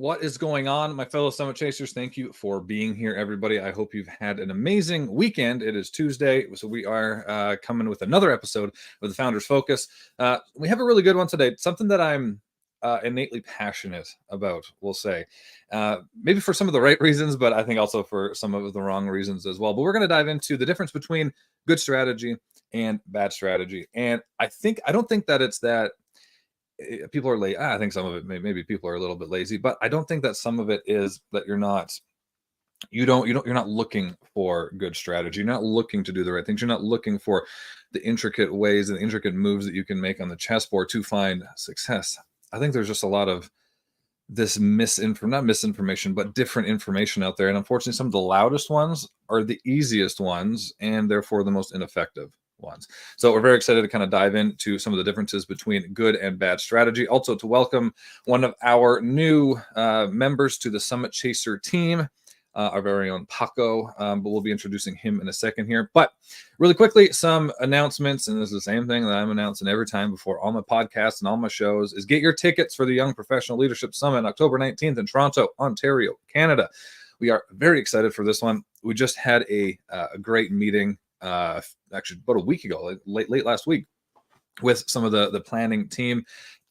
What is going on, my fellow Summit Chasers? Thank you for being here, everybody. I hope you've had an amazing weekend. It is Tuesday, so we are coming with another episode of the Founders Focus. We have a really good one today, something that I'm innately passionate about, we'll say. Maybe for some of the right reasons, but I think also for some of the wrong reasons as well. But we're going to dive into the difference between good strategy and bad strategy. And I don't think that it's that people are late. I think some of it maybe people are a little bit lazy, but I don't think that some of it is that you're not looking for good strategy. You're not looking to do the right things. You're not looking for the intricate ways and the intricate moves that you can make on the chessboard to find success. I think there's just a lot of this not misinformation, but different information out there. And unfortunately, some of the loudest ones are the easiest ones and therefore the most ineffective ones. So we're very excited to kind of dive into some of the differences between good and bad strategy. Also to welcome one of our new members to the Summit Chaser team, our very own Paco, but we'll be introducing him in a second here. But really quickly, some announcements, and this is the same thing that I'm announcing every time before all my podcasts and all my shows, is get your tickets for the Young Professional Leadership Summit, October 19th in Toronto, Ontario, Canada. We are very excited for this one. We just had a great meeting, actually about a week ago, late last week, with some of the planning team,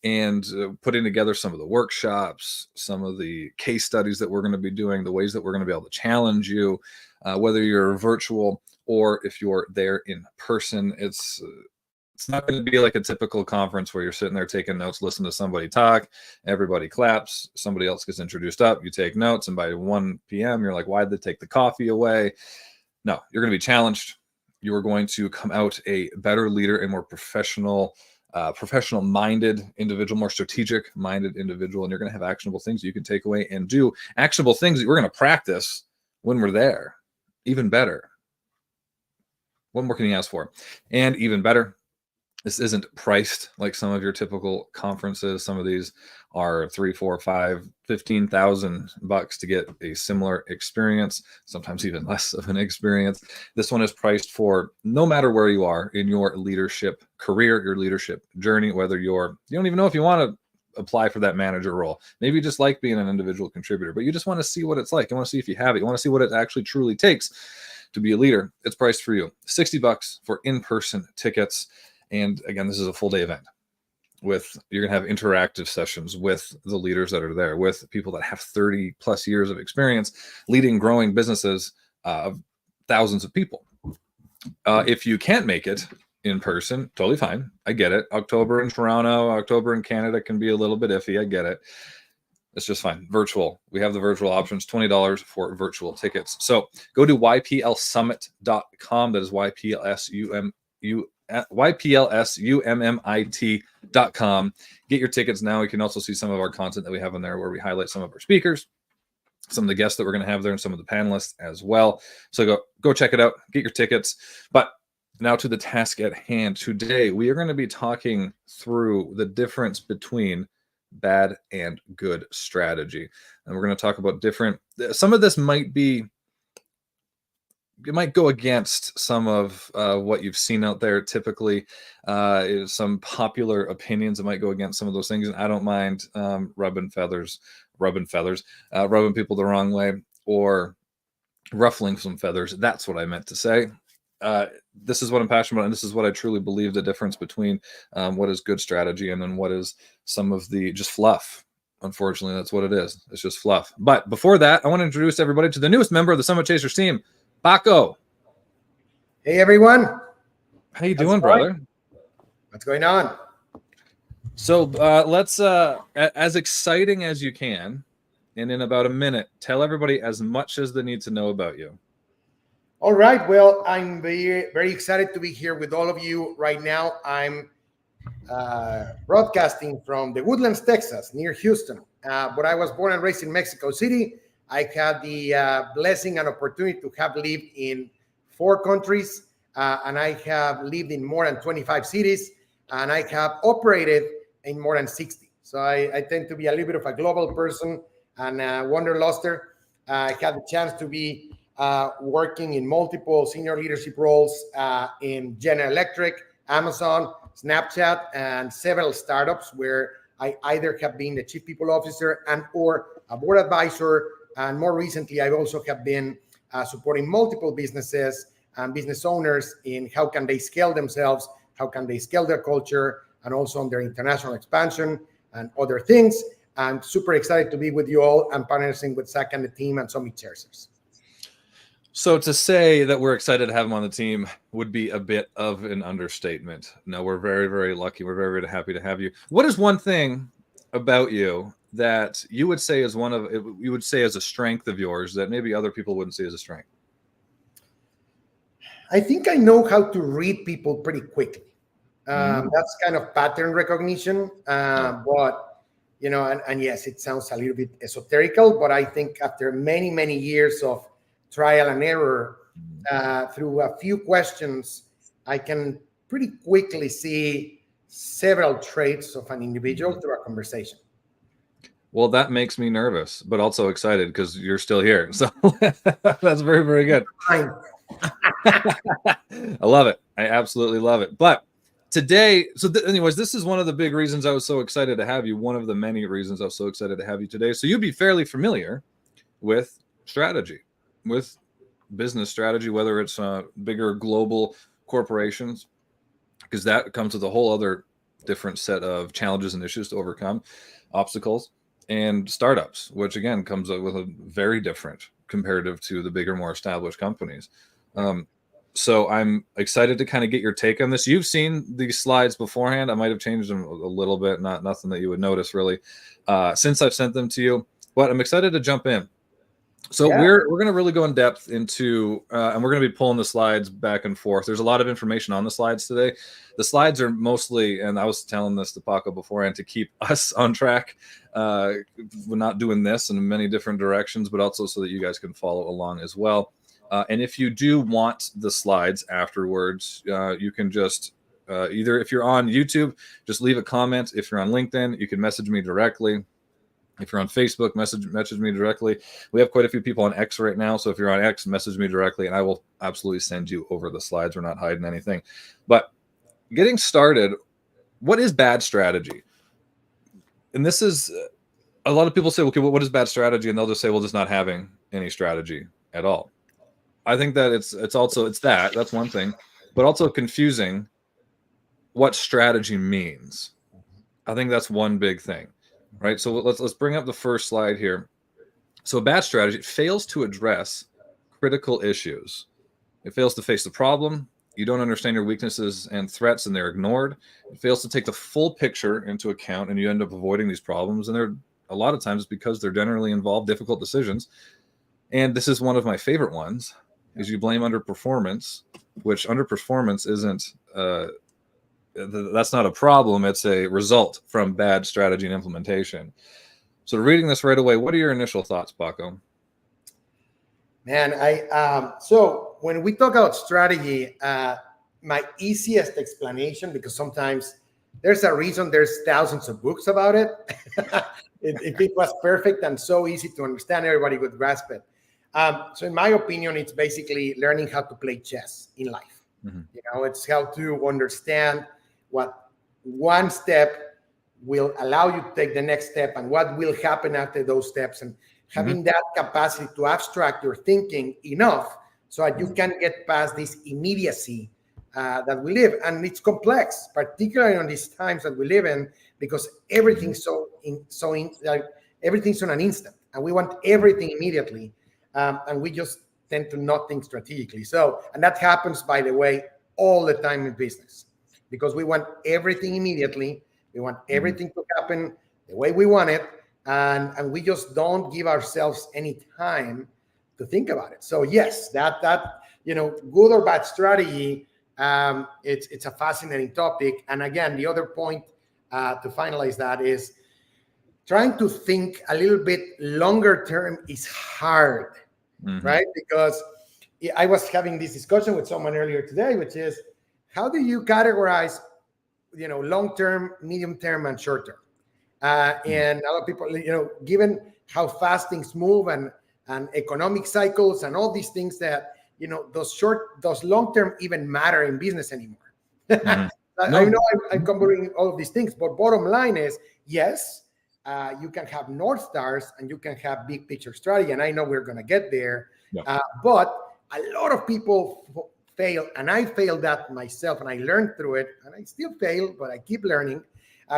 and putting together some of the workshops, some of the case studies that we're going to be doing, the ways that we're going to be able to challenge you, whether you're virtual or if you're there in person. It's not going to be like a typical conference where you're sitting there taking notes, listen to somebody talk, everybody claps, somebody else gets introduced up, you take notes, and by 1 p.m. you're like, why'd they take the coffee away? No, you're going to be challenged. You are going to come out a better leader and more professional-minded individual, more strategic-minded individual, and you're going to have actionable things you can take away and do. Actionable things that we're going to practice when we're there. Even better. What more can you ask for? And even better, this isn't priced like some of your typical conferences. Some of these are $3,000, $4,000, $5,000, $15,000 to get a similar experience, sometimes even less of an experience. This one is priced for no matter where you are in your leadership career, your leadership journey, whether you don't even know if you want to apply for that manager role. Maybe you just like being an individual contributor, but you just want to see what it's like. You want to see if you have it. You want to see what it actually truly takes to be a leader. It's priced for you $60 for in-person tickets. And again, this is a full day event you're going to have interactive sessions with the leaders that are there, with people that have 30 plus years of experience leading, growing businesses of thousands of people. If you can't make it in person, totally fine. I get it. October in Toronto, October in Canada can be a little bit iffy. I get it. It's just fine. Virtual. We have the virtual options, $20 for virtual tickets. So go to yplsummit.com. That is yplsummit.com. Get your tickets now. You can also see some of our content that we have on there where we highlight some of our speakers, some of the guests that we're going to have there, and some of the panelists as well. So go check it out. Get your tickets. But now to the task at hand. Today, we are going to be talking through the difference between bad and good strategy. And we're going to talk about some of this might go against some of what you've seen out there typically, some popular opinions that might go against some of those things. And I don't mind rubbing people the wrong way or ruffling some feathers. That's what I meant to say. This is what I'm passionate about, and this is what I truly believe the difference between what is good strategy and then what is some of the just fluff. Unfortunately, that's what it is. It's just fluff. But before that, I want to introduce everybody to the newest member of the Summit Chasers team, Paco. Hey, everyone. How you doing, brother? What's going on? So let's, as exciting as you can, and in about a minute, tell everybody as much as they need to know about you. All right. Well, I'm very, very excited to be here with all of you right now. I'm broadcasting from the Woodlands, Texas, near Houston. But I was born and raised in Mexico City. I had the blessing and opportunity to have lived in 4 countries, and I have lived in more than 25 cities, and I have operated in more than 60. So I tend to be a little bit of a global person and a wanderluster. I had the chance to be working in multiple senior leadership roles in General Electric, Amazon, Snapchat, and several startups where I either have been the chief people officer and or a board advisor, and more recently, I also have been supporting multiple businesses and business owners in how can they scale themselves, how can they scale their culture, and also on their international expansion and other things. I'm super excited to be with you all and partnering with Zach and the team and Summit Chasers. So to say that we're excited to have him on the team would be a bit of an understatement. No, we're very, very lucky. We're very, very happy to have you. What is one thing about you that you would say is you would say as a strength of yours that maybe other people wouldn't see as a strength? I think I know how to read people pretty quickly. That's kind of pattern recognition. But, and yes, it sounds a little bit esoterical, but I think after many, many years of trial and error, through a few questions, I can pretty quickly see several traits of an individual through a conversation. Well, that makes me nervous, but also excited because you're still here. So that's very, very good. I love it. I absolutely love it. But today, anyways, this is one of the big reasons I was so excited to have you. One of the many reasons I was so excited to have you today. So you'd be fairly familiar with strategy, with business strategy, whether it's bigger global corporations, because that comes with a whole other different set of challenges and issues to overcome, obstacles, and startups, which again comes up with a very different comparative to the bigger, more established companies. So I'm excited to kind of get your take on this. You've seen these slides beforehand. I might have changed them a little bit, nothing that you would notice really, since I've sent them to you, but I'm excited to jump in. So we're going to really go in depth into, and we're going to be pulling the slides back and forth. There's a lot of information on the slides today. The slides are mostly, and I was telling this to Paco beforehand, to keep us on track. We're not doing this in many different directions, but also so that you guys can follow along as well. And if you do want the slides afterwards, you can just either, if you're on YouTube, just leave a comment. If you're on LinkedIn, you can message me directly. If you're on Facebook, message me directly. We have quite a few people on X right now. So if you're on X, message me directly and I will absolutely send you over the slides. We're not hiding anything. But getting started, what is bad strategy? And this is, a lot of people say, okay, well, what is bad strategy? And they'll just say, well, just not having any strategy at all. I think that it's that's one thing, but also confusing what strategy means. I think that's one big thing. Right. So let's bring up the first slide here. So a bad strategy fails to address critical issues. It fails to face the problem. You don't understand your weaknesses and threats, and they're ignored. It fails to take the full picture into account, and you end up avoiding these problems. And they're a lot of times because they're generally involve difficult decisions. And this is one of my favorite ones, is you blame underperformance, which underperformance isn't that's not a problem. It's a result from bad strategy and implementation. So reading this right away, what are your initial thoughts, Paco? Man, so when we talk about strategy, my easiest explanation, because sometimes there's a reason there's thousands of books about it. If it was perfect and so easy to understand, everybody would grasp it. So in my opinion, it's basically learning how to play chess in life. It's how to understand what one step will allow you to take the next step and what will happen after those steps, and having that capacity to abstract your thinking enough so that you can get past this immediacy that we live. And it's complex, particularly on these times that we live in, because everything's everything's on an instant and we want everything immediately. And we just tend to not think strategically. And that happens, by the way, all the time in business, because we want everything immediately. We want everything to happen the way we want it. And we just don't give ourselves any time to think about it. So yes, that good or bad strategy, it's a fascinating topic. And again, the other point to finalize that is trying to think a little bit longer term is hard, right? Because I was having this discussion with someone earlier today, which is, how do you categorize, long-term, medium-term, and short-term? And a lot of people, given how fast things move and economic cycles and all these things that, those long-term even matter in business anymore. I know I'm covering all of these things, but bottom line is, yes, you can have North Stars and you can have big picture strategy. And I know we're going to get there. Yeah. But a lot of people fail, and I failed that myself, and I learned through it, and I still fail, but I keep learning,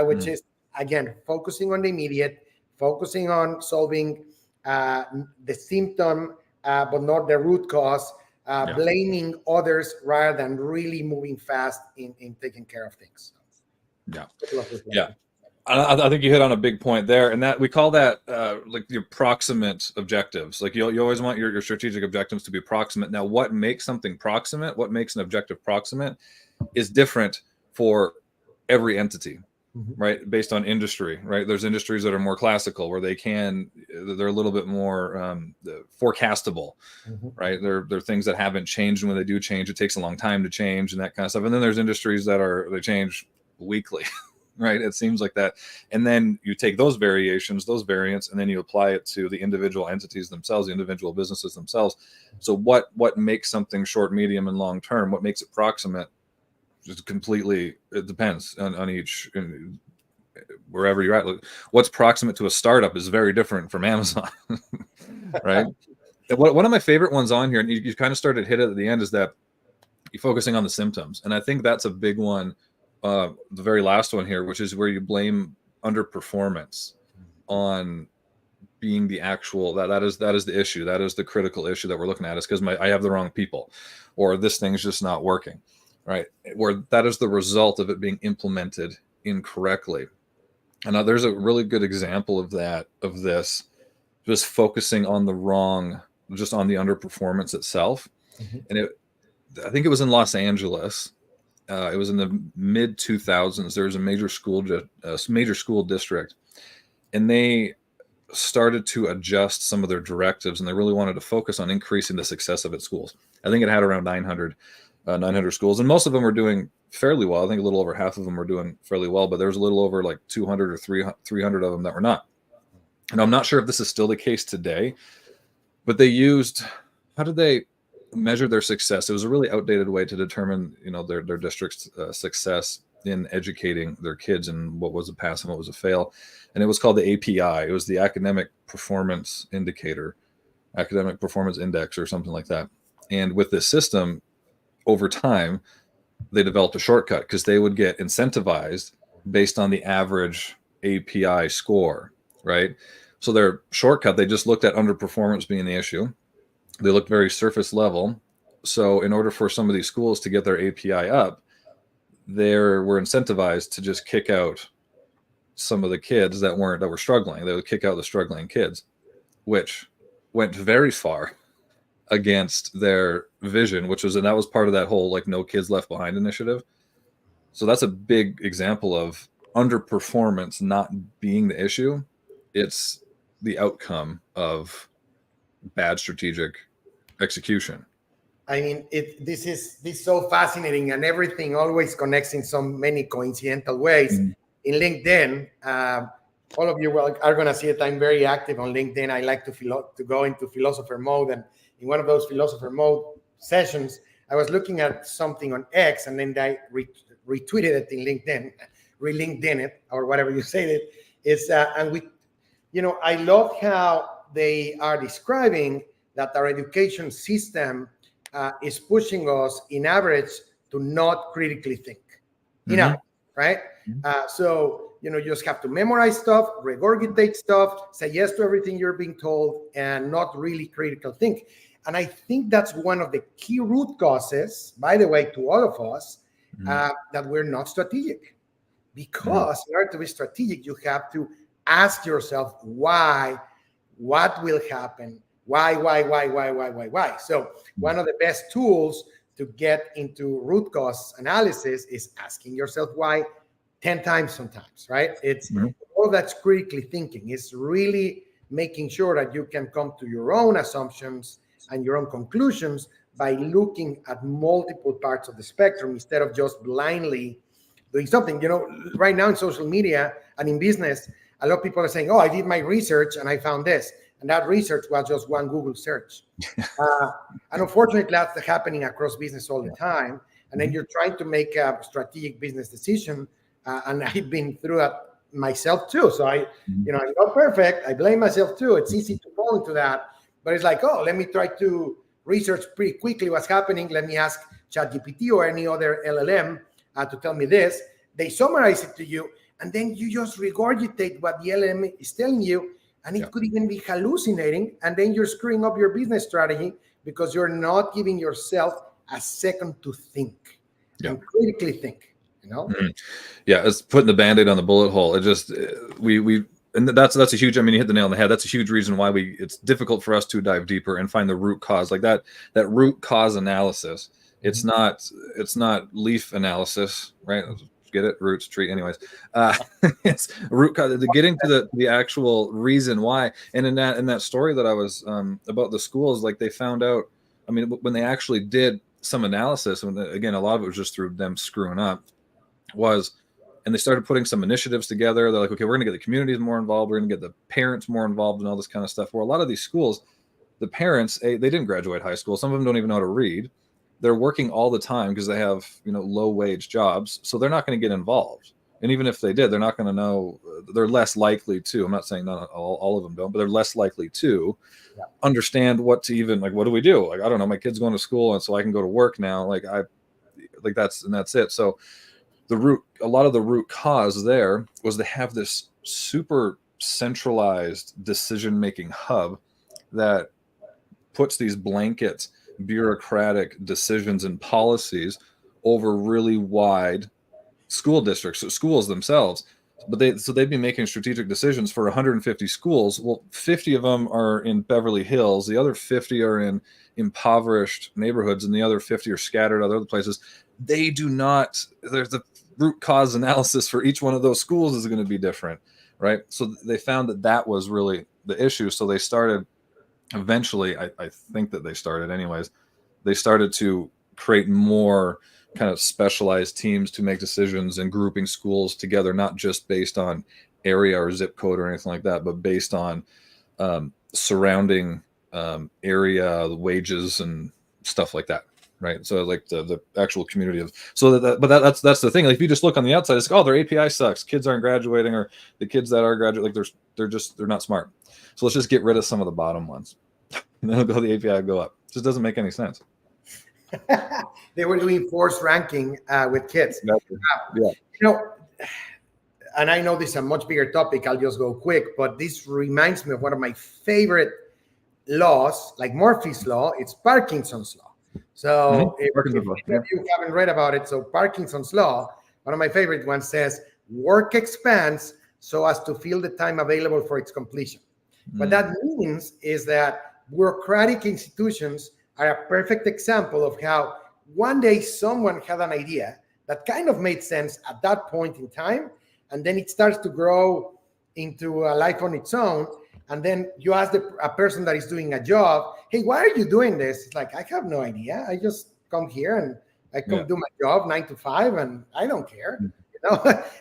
which is, again, focusing on the immediate, focusing on solving the symptom, but not the root cause, blaming others rather than really moving fast in taking care of things. Yeah. Yeah. I think you hit on a big point there, and that we call that like your proximate objectives. Like you always want your strategic objectives to be proximate. Now, what makes something proximate, what makes an objective proximate, is different for every entity, right? Based on industry, right? There's industries that are more classical, where they're a little bit more forecastable, right? They're things that haven't changed, and when they do change, it takes a long time to change, and that kind of stuff. And then there's industries that they change weekly. Right. It seems like that. And then you take those variations, those variants, and then you apply it to the individual entities themselves, the individual businesses themselves. So what makes something short, medium, and long term? What makes it proximate? Just completely, it depends on each, wherever you're at. What's proximate to a startup is very different from Amazon. Right. And one of my favorite ones on here, and you kind of started hit it at the end, is that you're focusing on the symptoms. And I think that's a big one. The very last one here, which is where you blame underperformance on being the actual that is the issue. That is the critical issue that we're looking at, is because I have the wrong people, or this thing's just not working, right? Where that is the result of it being implemented incorrectly. And there's a really good example of this, just focusing on just on the underperformance itself. And I think it was in Los Angeles. It was in the mid 2000s. There was a major school district, and they started to adjust some of their directives, and they really wanted to focus on increasing the success of its schools. I think it had around 900 schools, and most of them were doing fairly well. I think a little over half of them were doing fairly well, but there was a little over like 200 or 300 of them that were not. And I'm not sure if this is still the case today, but how did they measure their success? It was a really outdated way to determine, their district's success in educating their kids, and what was a pass and what was a fail. And it was called the API. It was the Academic Performance Indicator, Academic Performance Index, or something like that. And with this system, over time, they developed a shortcut, because they would get incentivized based on the average API score, right? So their shortcut, they just looked at underperformance being the issue. They looked very surface level. So in order for some of these schools to get their API up, they were incentivized to just kick out some of the kids that were struggling. They would kick out the struggling kids, which went very far against their vision, and that was part of that whole No Kids Left Behind initiative. So that's a big example of underperformance not being the issue. It's the outcome of bad strategic execution. I mean, this is so fascinating, and everything always connects in so many coincidental ways. In LinkedIn, all of you are going to see it. I'm very active on LinkedIn. I like to go into philosopher mode, and in one of those philosopher mode sessions, I was looking at something on X, and then I retweeted it in LinkedIn, re-LinkedIn it, or whatever you say it is. And I love how they are describing that our education system is pushing us, in average, to not critically think. Right? So you just have to memorize stuff, regurgitate stuff, say yes to everything you're being told, and not really critical think. And I think that's one of the key root causes, by the way, to all of us, that we're not strategic. Because in order to be strategic, you have to ask yourself why, what will happen, why. So one of the best tools to get into root cause analysis is asking yourself why 10 times sometimes, right? It's all that's critically thinking. It's really making sure that you can come to your own assumptions and your own conclusions by looking at multiple parts of the spectrum instead of just blindly doing something. Right now in social media and in business, a lot of people are saying, I did my research and I found this. And that research was just one Google search. And unfortunately, that's happening across business all the time. And then you're trying to make a strategic business decision. And I've been through that myself too. So I'm not perfect. I blame myself too. It's easy to fall into that, but it's like, oh, let me try to research pretty quickly what's happening. Let me ask ChatGPT or any other LLM to tell me this. They summarize it to you, and then you just regurgitate what the LLM is telling you, and it could even be hallucinating, and then you're screwing up your business strategy because you're not giving yourself a second to think and critically think. Yeah, it's putting the Band-Aid on the bullet hole. It just and that's a huge, I mean, you hit the nail on the head. That's a huge reason why it's difficult for us to dive deeper and find the root cause. Like that root cause analysis. It's not leaf analysis, right? Get it? Roots, tree. Anyways, it's root cause. Getting to the actual reason why. And in that story that I was about the schools, like they found out. I mean, when they actually did some analysis, and again, a lot of it was just through them screwing up. And they started putting some initiatives together. They're like, okay, we're going to get the communities more involved. We're going to get the parents more involved and all this kind of stuff. Where a lot of these schools, the parents, they didn't graduate high school. Some of them don't even know how to read. They're working all the time because they have, low wage jobs. So they're not going to get involved. And even if they did, they're not going to know. They're less likely to. I'm not saying not all of them don't, but they're less likely to understand what to even, like, what do we do? Like, I don't know. My kid's going to school, and so I can go to work now. That's it. So a lot of the root cause there was to have this super centralized decision-making hub that puts these blanket bureaucratic decisions and policies over really wide school districts, so schools themselves. But they'd be making strategic decisions for 150 schools. Well, 50 of them are in Beverly Hills. The other 50 are in impoverished neighborhoods, and the other 50 are scattered other places. They do not. There's the root cause analysis for each one of those schools is going to be different, right? So they found that was really the issue. So they started. Eventually, I think that they started anyways. They started to create more kind of specialized teams to make decisions and grouping schools together, not just based on area or zip code or anything like that, but based on surrounding area, the wages and stuff like that, right? So like the actual community of that's the thing. Like if you just look on the outside, it's like, oh, their API sucks. Kids aren't graduating, or the kids that are graduating, like they're not smart. So let's just get rid of some of the bottom ones, and then the API will go up. It just doesn't make any sense. They were doing forced ranking with kids. Exactly. Yeah. And I know this is a much bigger topic. I'll just go quick, but this reminds me of one of my favorite laws, like Murphy's Law. It's Parkinson's Law. So if you haven't read about it, so Parkinson's Law, one of my favorite ones says, work expands so as to fill the time available for its completion. What that means is that bureaucratic institutions are a perfect example of how one day someone had an idea that kind of made sense at that point in time, and then it starts to grow into a life on its own. And then you ask a person that is doing a job, hey, why are you doing this? It's like, I have no idea. I just come here and I come do my job 9 to 5, and I don't care.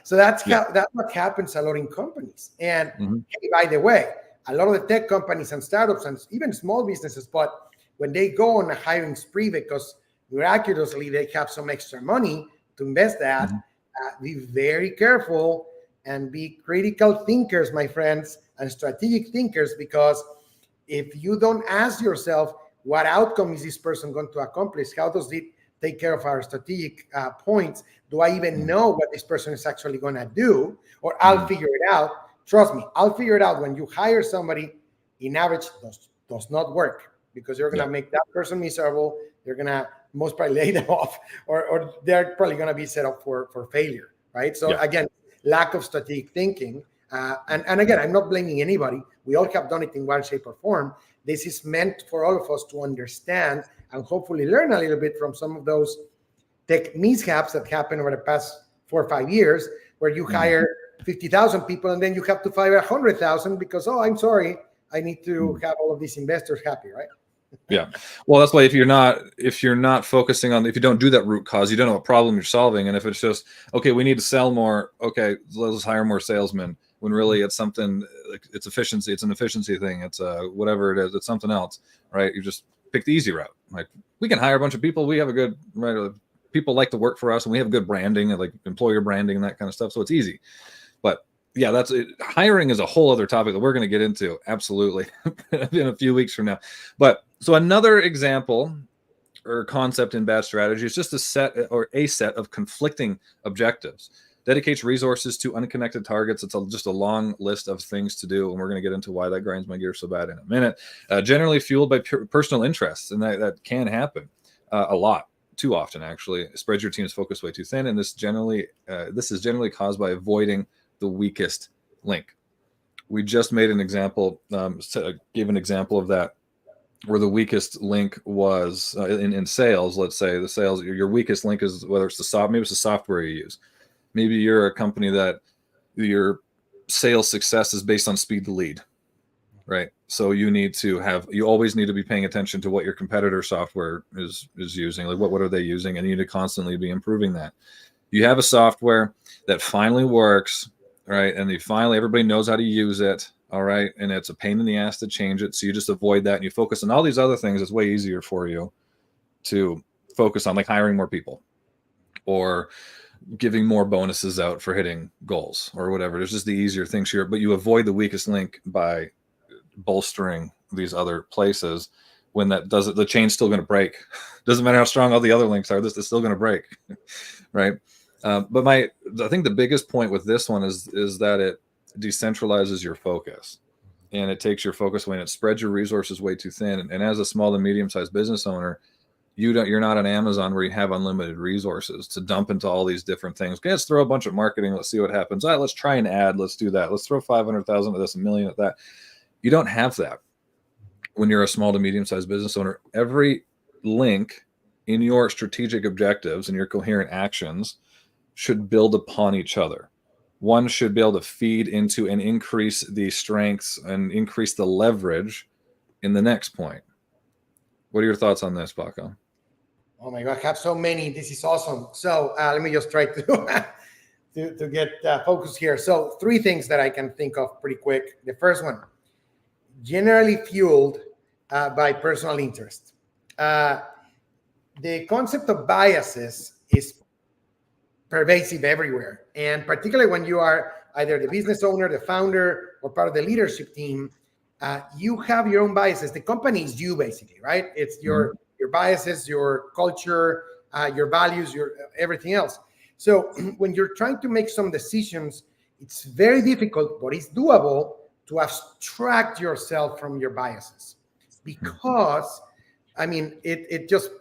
So that's what happens a lot in companies. And hey, by the way, a lot of the tech companies and startups and even small businesses, but when they go on a hiring spree because miraculously they have some extra money to invest that, be very careful and be critical thinkers, my friends, and strategic thinkers, because if you don't ask yourself what outcome is this person going to accomplish, how does it take care of our strategic points, do I even know what this person is actually going to do, or I'll figure it out. Trust me, I'll figure it out. When you hire somebody, in average, does not work, because you're going to make that person miserable. You're going to most probably lay them off, or they're probably going to be set up for failure, right? So again, lack of strategic thinking. And again, I'm not blaming anybody. We all have done it in one shape or form. This is meant for all of us to understand and hopefully learn a little bit from some of those tech mishaps that happened over the past 4 or 5 years, where you hire 50,000 people and then you have to fire 100,000 because, oh, I'm sorry, I need to have all of these investors happy, right? Yeah. Well, that's why if you're not focusing on, if you don't do that root cause, you don't know what problem you're solving. And if it's just, okay, we need to sell more, okay, let's hire more salesmen, when really it's something, it's efficiency, it's an efficiency thing, it's whatever it is, it's something else, right? You just pick the easy route. Like, we can hire a bunch of people, we have a good, right, people like to work for us, and we have good branding and like employer branding and that kind of stuff, so it's easy. But yeah, that's it. Hiring is a whole other topic that we're going to get into, absolutely, in a few weeks from now. But so another example or concept in bad strategy is just a set of conflicting objectives. Dedicates resources to unconnected targets. It's just a long list of things to do, and we're going to get into why that grinds my gears so bad in a minute. Generally fueled by personal interests, and that can happen a lot. Too often, actually. Spreads your team's focus way too thin, and this is generally caused by avoiding the weakest link. We just made an example, gave an example of that, where the weakest link was in sales. Let's say the sales, your weakest link is whether it's maybe it's the software you use. Maybe you're a company that your sales success is based on speed to lead, right? So you always need to be paying attention to what your competitor software is using. Like what are they using? And you need to constantly be improving that. You have a software that finally works, right? And everybody knows how to use it, all right? And it's a pain in the ass to change it. So you just avoid that and you focus on all these other things. It's way easier for you to focus on, like hiring more people or giving more bonuses out for hitting goals or whatever. There's just the easier things here, but you avoid the weakest link by bolstering these other places. When that does it, the chain's still going to break. Doesn't matter how strong all the other links are, this is still going to break, right? But I think the biggest point with this one is that it decentralizes your focus, and it takes your focus away, and it spreads your resources way too thin. And as a small to medium-sized business owner, you're not on Amazon where you have unlimited resources to dump into all these different things. Okay, let's throw a bunch of marketing. Let's see what happens. All right, let's try an ad. Let's do that. Let's throw 500,000 at this, $1 million at that. You don't have that when you're a small to medium-sized business owner. Every link in your strategic objectives and your coherent actions should build upon each other. One should be able to feed into and increase the strengths and increase the leverage in the next point. What are your thoughts on this, Paco? Oh my God, I have so many. This is awesome. So let me just try to to get focused here. So 3 things that I can think of pretty quick. The first one, generally fueled by personal interest. The concept of biases is pervasive everywhere. And particularly when you are either the business owner, the founder, or part of the leadership team, you have your own biases. The company is you, basically, right? It's your biases, your culture, your values, your everything else. So when you're trying to make some decisions, it's very difficult, but it's doable to abstract yourself from your biases. Because, I mean, it just,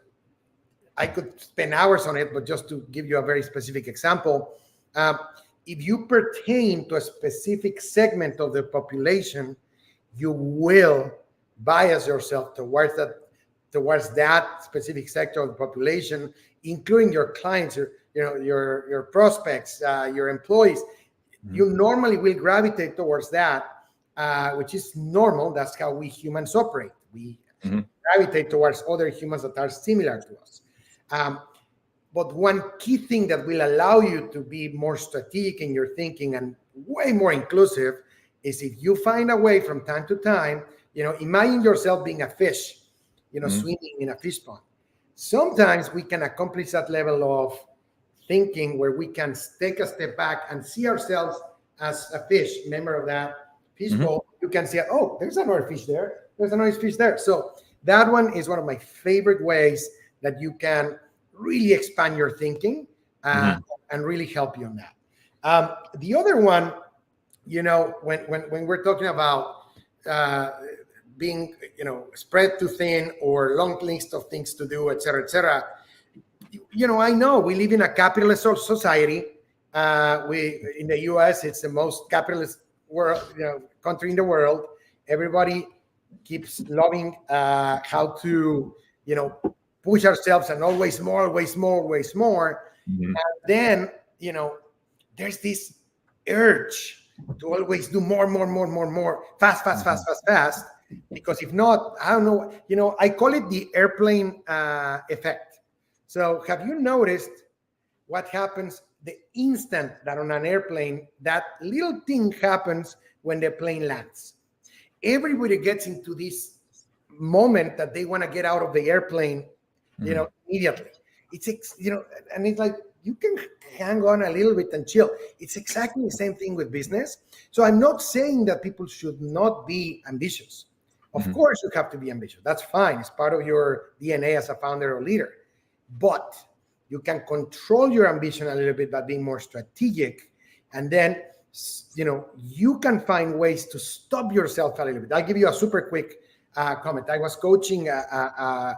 I could spend hours on it, but just to give you a very specific example, if you pertain to a specific segment of the population, you will bias yourself towards that specific sector of the population, including your clients, your prospects, your employees. You normally will gravitate towards that, which is normal. That's how we humans operate. We gravitate towards other humans that are similar to us. But one key thing that will allow you to be more strategic in your thinking and way more inclusive is if you find a way from time to time, imagine yourself being a fish, swimming in a fish pond. Sometimes we can accomplish that level of thinking where we can take a step back and see ourselves as a fish, member of that fish bowl. You can see, oh, there's another fish there. There's another fish there. So that one is one of my favorite ways that you can really expand your thinking and really help you on that. The other one, when we're talking about being, spread too thin or long list of things to do, et cetera, I know we live in a capitalist society. In the U.S., it's the most capitalist country in the world. Everybody keeps loving how to, push ourselves and always more. And then, there's this urge to always do more, fast. Because if not, I don't know, I call it the airplane effect. So have you noticed what happens the instant that on an airplane, that little thing happens when the plane lands? Everybody gets into this moment that they want to get out of the airplane, immediately. It's, and it's like you can hang on a little bit and chill. It's exactly the same thing with business. So I'm not saying that people should not be ambitious. Of course, you have to be ambitious. That's fine. It's part of your DNA as a founder or leader. But you can control your ambition a little bit by being more strategic. And then, you can find ways to stop yourself a little bit. I'll give you a super quick comment. I was coaching a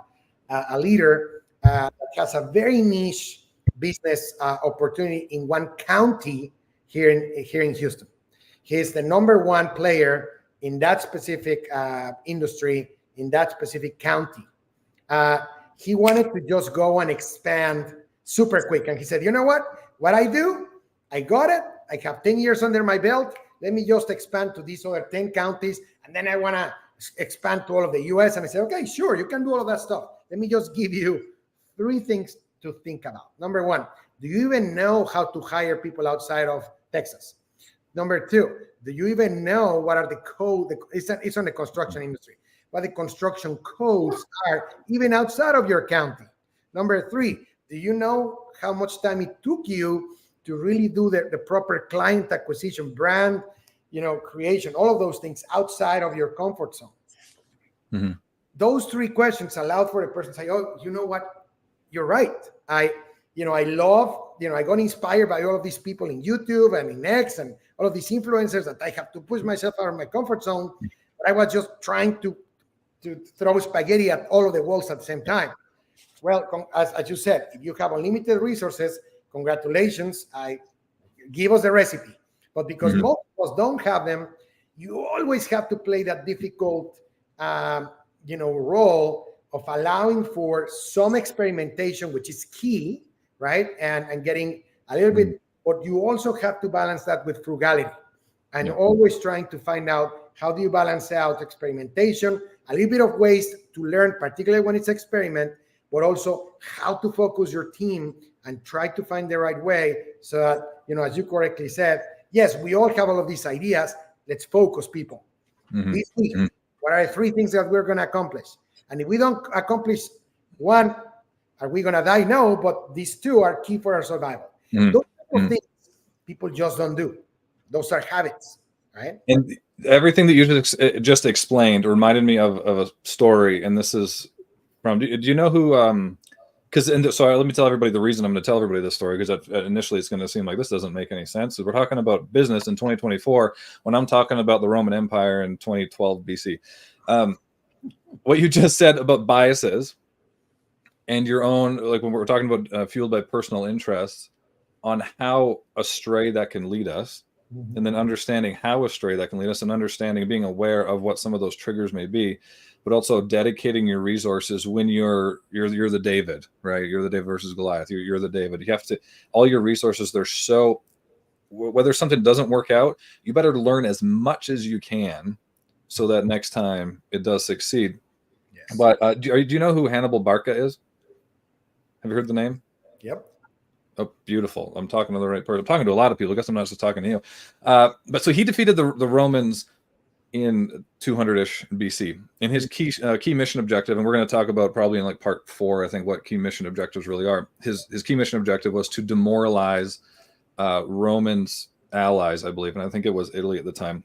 leader that has a very niche business opportunity in one county here in Houston. He's the number one player in that specific industry in that specific county. He wanted to just go and expand super quick. And he said, you know what I do? I got it. I have 10 years under my belt. Let me just expand to these other 10 counties. And then I want to expand to all of the US. And I said, okay, sure, you can do all of that stuff. Let me just give you 3 things to think about. Number 1, do you even know how to hire people outside of Texas? Number 2, do you even know what are the code? It's on the construction industry. What the construction codes are even outside of your county. Number 3, do you know how much time it took you to really do the proper client acquisition, brand, creation, all of those things outside of your comfort zone? Mm-hmm. Those 3 questions allowed for a person to say, oh, you know what? You're right. I got inspired by all of these people in YouTube and in X and all of these influencers that I have to push myself out of my comfort zone. But I was just trying to throw spaghetti at all of the walls at the same time. Well, as you said, if you have unlimited resources, congratulations. Give us the recipe. But because most of us don't have them, you always have to play that difficult, role of allowing for some experimentation, which is key, right? And getting a little bit, but you also have to balance that with frugality and always trying to find out how do you balance out experimentation, a little bit of ways to learn, particularly when it's experiment, but also how to focus your team and try to find the right way so that, as you correctly said, yes, we all have all of these ideas. Let's focus people. This week, what are the 3 things that we're going to accomplish? And if we don't accomplish one, are we going to die? No, but these 2 are key for our survival. Those type of things people just don't do. Those are habits, right? And everything that you just explained reminded me of a story. And this is from, do you know who, so let me tell everybody the reason I'm going to tell everybody this story, because initially it's going to seem like this doesn't make any sense. So we're talking about business in 2024 when I'm talking about the Roman Empire in 2012 BC. What you just said about biases and your own, like when we're talking about fueled by personal interests, on how astray that can lead us, and then understanding how astray that can lead us, and understanding, being aware of what some of those triggers may be, but also dedicating your resources when you're the David, right? You're the David versus Goliath. You're the David. You have to, all your resources, they're so, whether something doesn't work out, you better learn as much as you can so that next time it does succeed. Yes. But do you know who Hannibal Barca is? Have you heard the name? Yep. Oh, beautiful. I'm talking to the right person. I'm talking to a lot of people. I guess I'm not just talking to you. But so he defeated the Romans in 200-ish BC. And his key mission objective, and we're going to talk about probably in like part 4, I think, what key mission objectives really are. His key mission objective was to demoralize Romans' allies, I believe, and I think it was Italy at the time,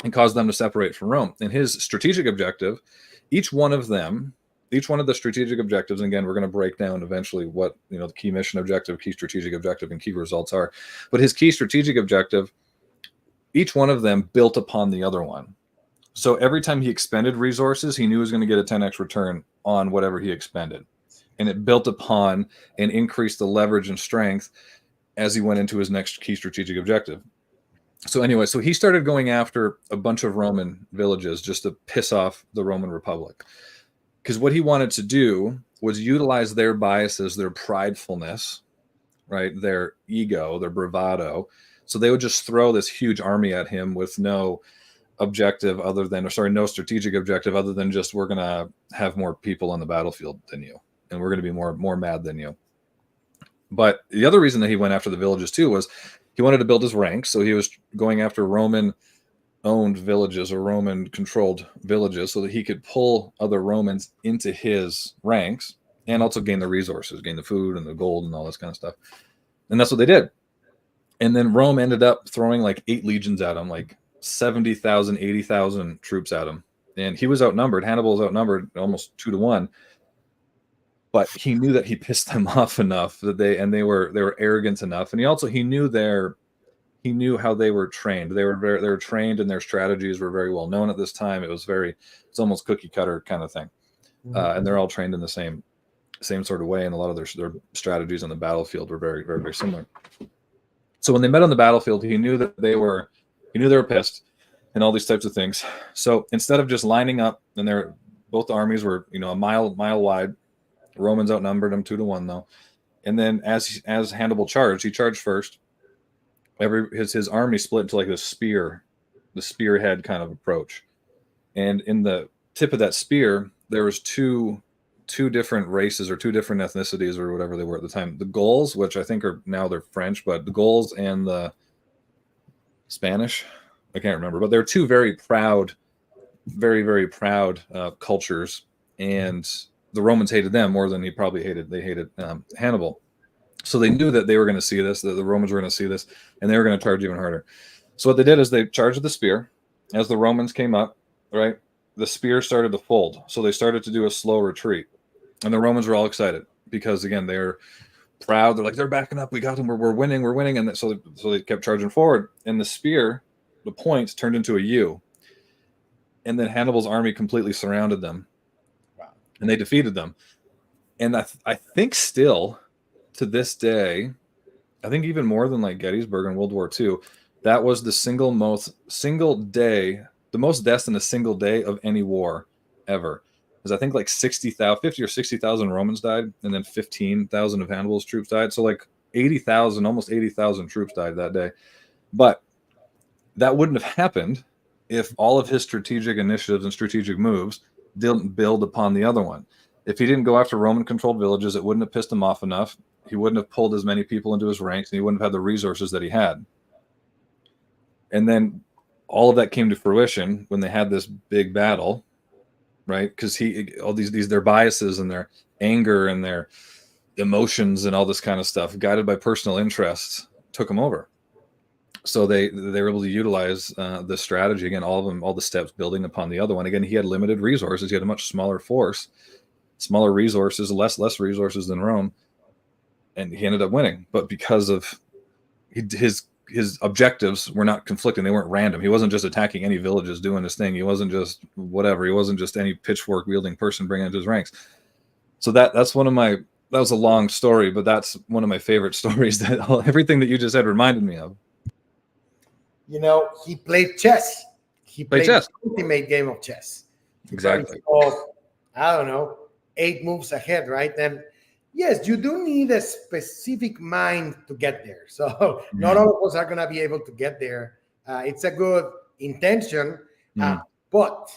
and cause them to separate from Rome. And his strategic objective, each one of the strategic objectives, and again, we're going to break down eventually what, the key mission objective, key strategic objective, and key results are. But his key strategic objective, each one of them built upon the other one. So every time he expended resources, he knew he was going to get a 10x return on whatever he expended. And it built upon and increased the leverage and strength as he went into his next key strategic objective. So anyway, so he started going after a bunch of Roman villages just to piss off the Roman Republic. Because what he wanted to do was utilize their biases, their pridefulness, right? Their ego, their bravado. So they would just throw this huge army at him with no objective other than, no strategic objective other than just, we're going to have more people on the battlefield than you. And we're going to be more mad than you. But the other reason that he went after the villages too was he wanted to build his ranks. So he was going after Roman-owned villages or Roman-controlled villages so that he could pull other Romans into his ranks and also gain the resources, gain the food and the gold and all this kind of stuff. And that's what they did. And then Rome ended up throwing like 8 legions at him, like 70,000, 80,000 troops at him. And he was outnumbered. Hannibal was outnumbered almost 2-1. But he knew that he pissed them off enough that they were arrogant enough. And he knew how they were trained. They were trained, and their strategies were very well known at this time. It's almost cookie cutter kind of thing. And they're all trained in the same sort of way. And a lot of their strategies on the battlefield were very, very, very similar. So when they met on the battlefield, he knew they were pissed and all these types of things. So instead of just lining up, and both armies were, a mile wide. The Romans outnumbered them 2-1 though. And then as Hannibal charged, he charged first. His army split into like the spearhead kind of approach. And in the tip of that spear, there was two different races or 2 different ethnicities or whatever they were at the time. The Gauls, which I think they're French, but the Gauls and the Spanish, I can't remember, but they're 2 very proud, very, very proud cultures. And the Romans hated them more than they hated Hannibal. So they knew that they were going to see this, that the Romans were going to see this, and they were going to charge even harder. So what they did is they charged with the spear. As the Romans came up, right, the spear started to fold. So they started to do a slow retreat. And the Romans were all excited because, again, they're proud. They're like, they're backing up. We got them. We're winning. We're winning. And so they kept charging forward. And the spear, the point, turned into a U. And then Hannibal's army completely surrounded them. Wow. And they defeated them. And I think still to this day, I think even more than like Gettysburg in World War II, that was the most deaths in a single day of any war ever. Because I think like 50 or 60,000 Romans died, and then 15,000 of Hannibal's troops died. So like 80,000, almost 80,000 troops died that day. But that wouldn't have happened if all of his strategic initiatives and strategic moves didn't build upon the other one. If he didn't go after Roman-controlled villages, it wouldn't have pissed him off enough. He wouldn't have pulled as many people into his ranks, and he wouldn't have had the resources that he had. And then all of that came to fruition when they had this big battle, right? Because their biases and their anger and their emotions and all this kind of stuff, guided by personal interests, took them over. So they were able to utilize the strategy again, all the steps building upon the other one. Again, he had limited resources. He had a much smaller force, smaller resources, less resources than Rome, and he ended up winning. But because of his objectives were not conflicting, they weren't random. He wasn't just attacking any villages doing his thing. He wasn't just whatever. He wasn't just any pitchfork wielding person bringing into his ranks. So that was a long story, but that's one of my favorite stories. That everything that you just said reminded me of. He played chess. He played chess. The ultimate game of chess. Exactly. I don't know, 8 moves ahead, right? And yes, you do need a specific mind to get there. So not all of us are going to be able to get there. It's a good intention, but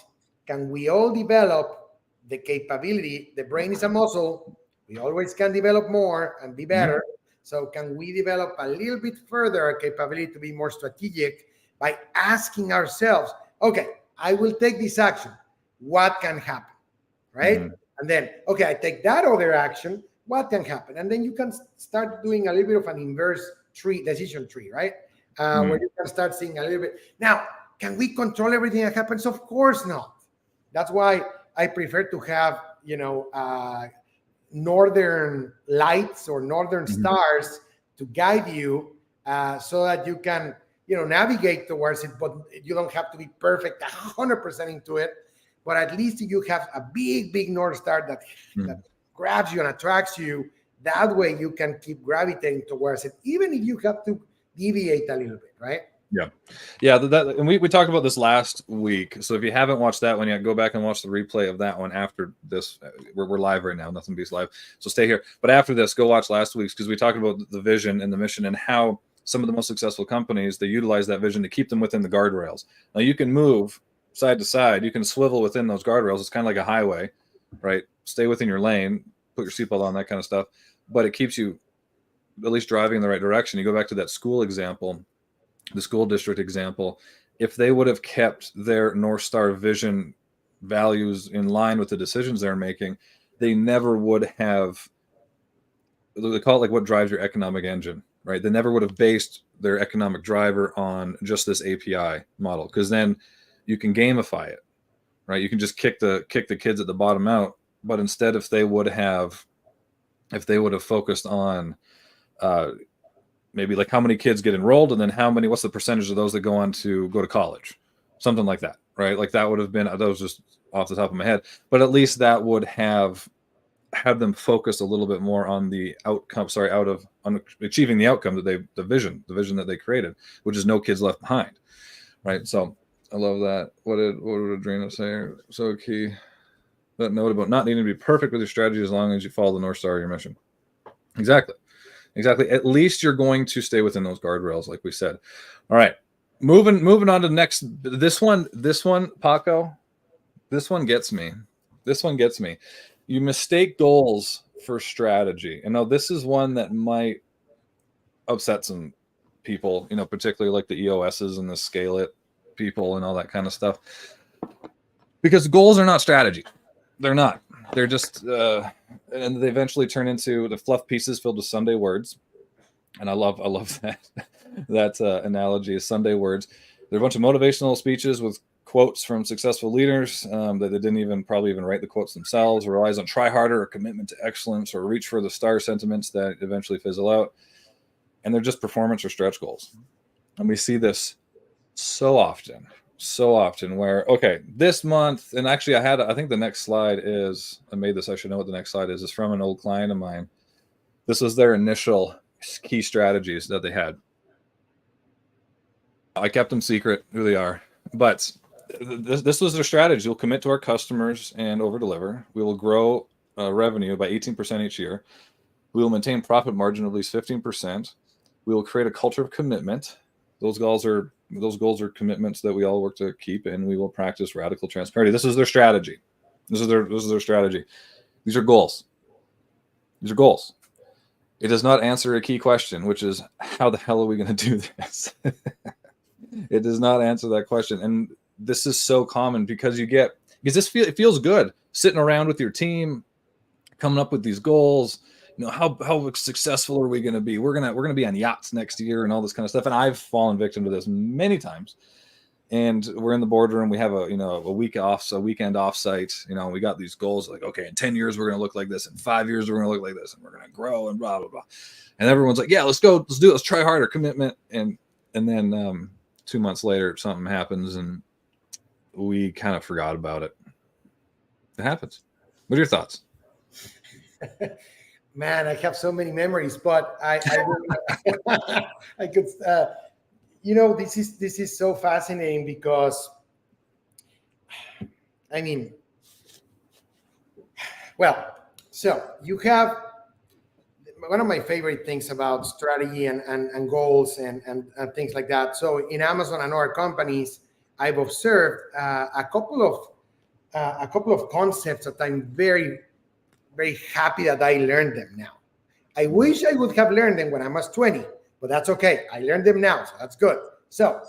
can we all develop the capability? The brain is a muscle. We always can develop more and be better. So can we develop a little bit further our capability to be more strategic by asking ourselves, okay, I will take this action. What can happen, right? And then, okay, I take that other action. What can happen? And then you can start doing a little bit of an inverse decision tree, right? Where you can start seeing a little bit. Now, can we control everything that happens? Of course not. That's why I prefer to have, northern lights or northern stars to guide you so that you can, navigate towards it, but you don't have to be perfect 100% into it. But at least you have a big North Star that grabs you and attracts you. That way you can keep gravitating towards it, even if you have to deviate a little bit, right? Yeah. And we talked about this last week. So if you haven't watched that one yet, go back and watch the replay of that one after this. We're live right now. Nothing Beats Live. So stay here. But after this, go watch last week's, because we talked about the vision and the mission and how some of the most successful companies, they utilize that vision to keep them within the guardrails. Now you can move side to side. You can swivel within those guardrails. It's kind of like a highway, right? Stay within your lane, put your seatbelt on, that kind of stuff. But it keeps you at least driving in the right direction. You go back to that school example, the school district example. If they would have kept their North Star vision values in line with the decisions they're making, they never would have, they call it like what drives your economic engine, right? They never would have based their economic driver on just this API model, because then you can gamify it, right? You can just kick the kids at the bottom out. But instead, if they would have focused on maybe like how many kids get enrolled, and then what's the percentage of those that go on to go to college, something like that, right? Like that would have been, that was just off the top of my head, but at least that would have had them focus a little bit more on the outcome, on achieving the outcome that the vision that they created, which is no kids left behind, right? So I love that. What did Adrena say? So key, that note about not needing to be perfect with your strategy as long as you follow the North Star of your mission. Exactly. At least you're going to stay within those guardrails, like we said. All right, moving on to the next. This one, Paco, this one gets me. You mistake goals for strategy. And now this is one that might upset some people, particularly like the EOSs and the Scale It people and all that kind of stuff. Because goals are not strategy. They're not. They're just, and they eventually turn into the fluff pieces filled with Sunday words. And I love that analogy of Sunday words. They're a bunch of motivational speeches with quotes from successful leaders that they didn't probably even write the quotes themselves, or relies on try harder or commitment to excellence or reach for the star sentiments that eventually fizzle out. And they're just performance or stretch goals. And we see this so often where, okay, this month, and actually I think the next slide is, I should know what the next slide is from an old client of mine. This was their initial key strategies that they had. I kept them secret who they are, but this was their strategy. We'll commit to our customers and over deliver. We will grow revenue by 18% each year. We will maintain profit margin of at least 15%. We will create a culture of commitment. Those goals are commitments that we all work to keep, and we will practice radical transparency. This is their strategy. This is their strategy. These are goals. It does not answer a key question, which is, how the hell are we going to do this? It does not answer that question. And this is so common because it feels good sitting around with your team, coming up with these goals. How successful are we going to be? We're going to be on yachts next year and all this kind of stuff. And I've fallen victim to this many times. And we're in the boardroom. We have a weekend offsite. We got these goals like, okay, in 10 years, we're going to look like this. In 5 years, we're going to look like this, and we're going to grow and blah, blah, blah. And everyone's like, yeah, let's go. Let's do it. Let's try harder, commitment. And then 2 months later, something happens and we kind of forgot about it. It happens. What are your thoughts? Man, I have so many memories, but I could, this is so fascinating because, so you have one of my favorite things about strategy and goals and things like that. So in Amazon and other companies, I've observed a couple of concepts that I'm very, very happy that I learned them now. I wish I would have learned them when I was 20, but that's okay. I learned them now, so that's good. So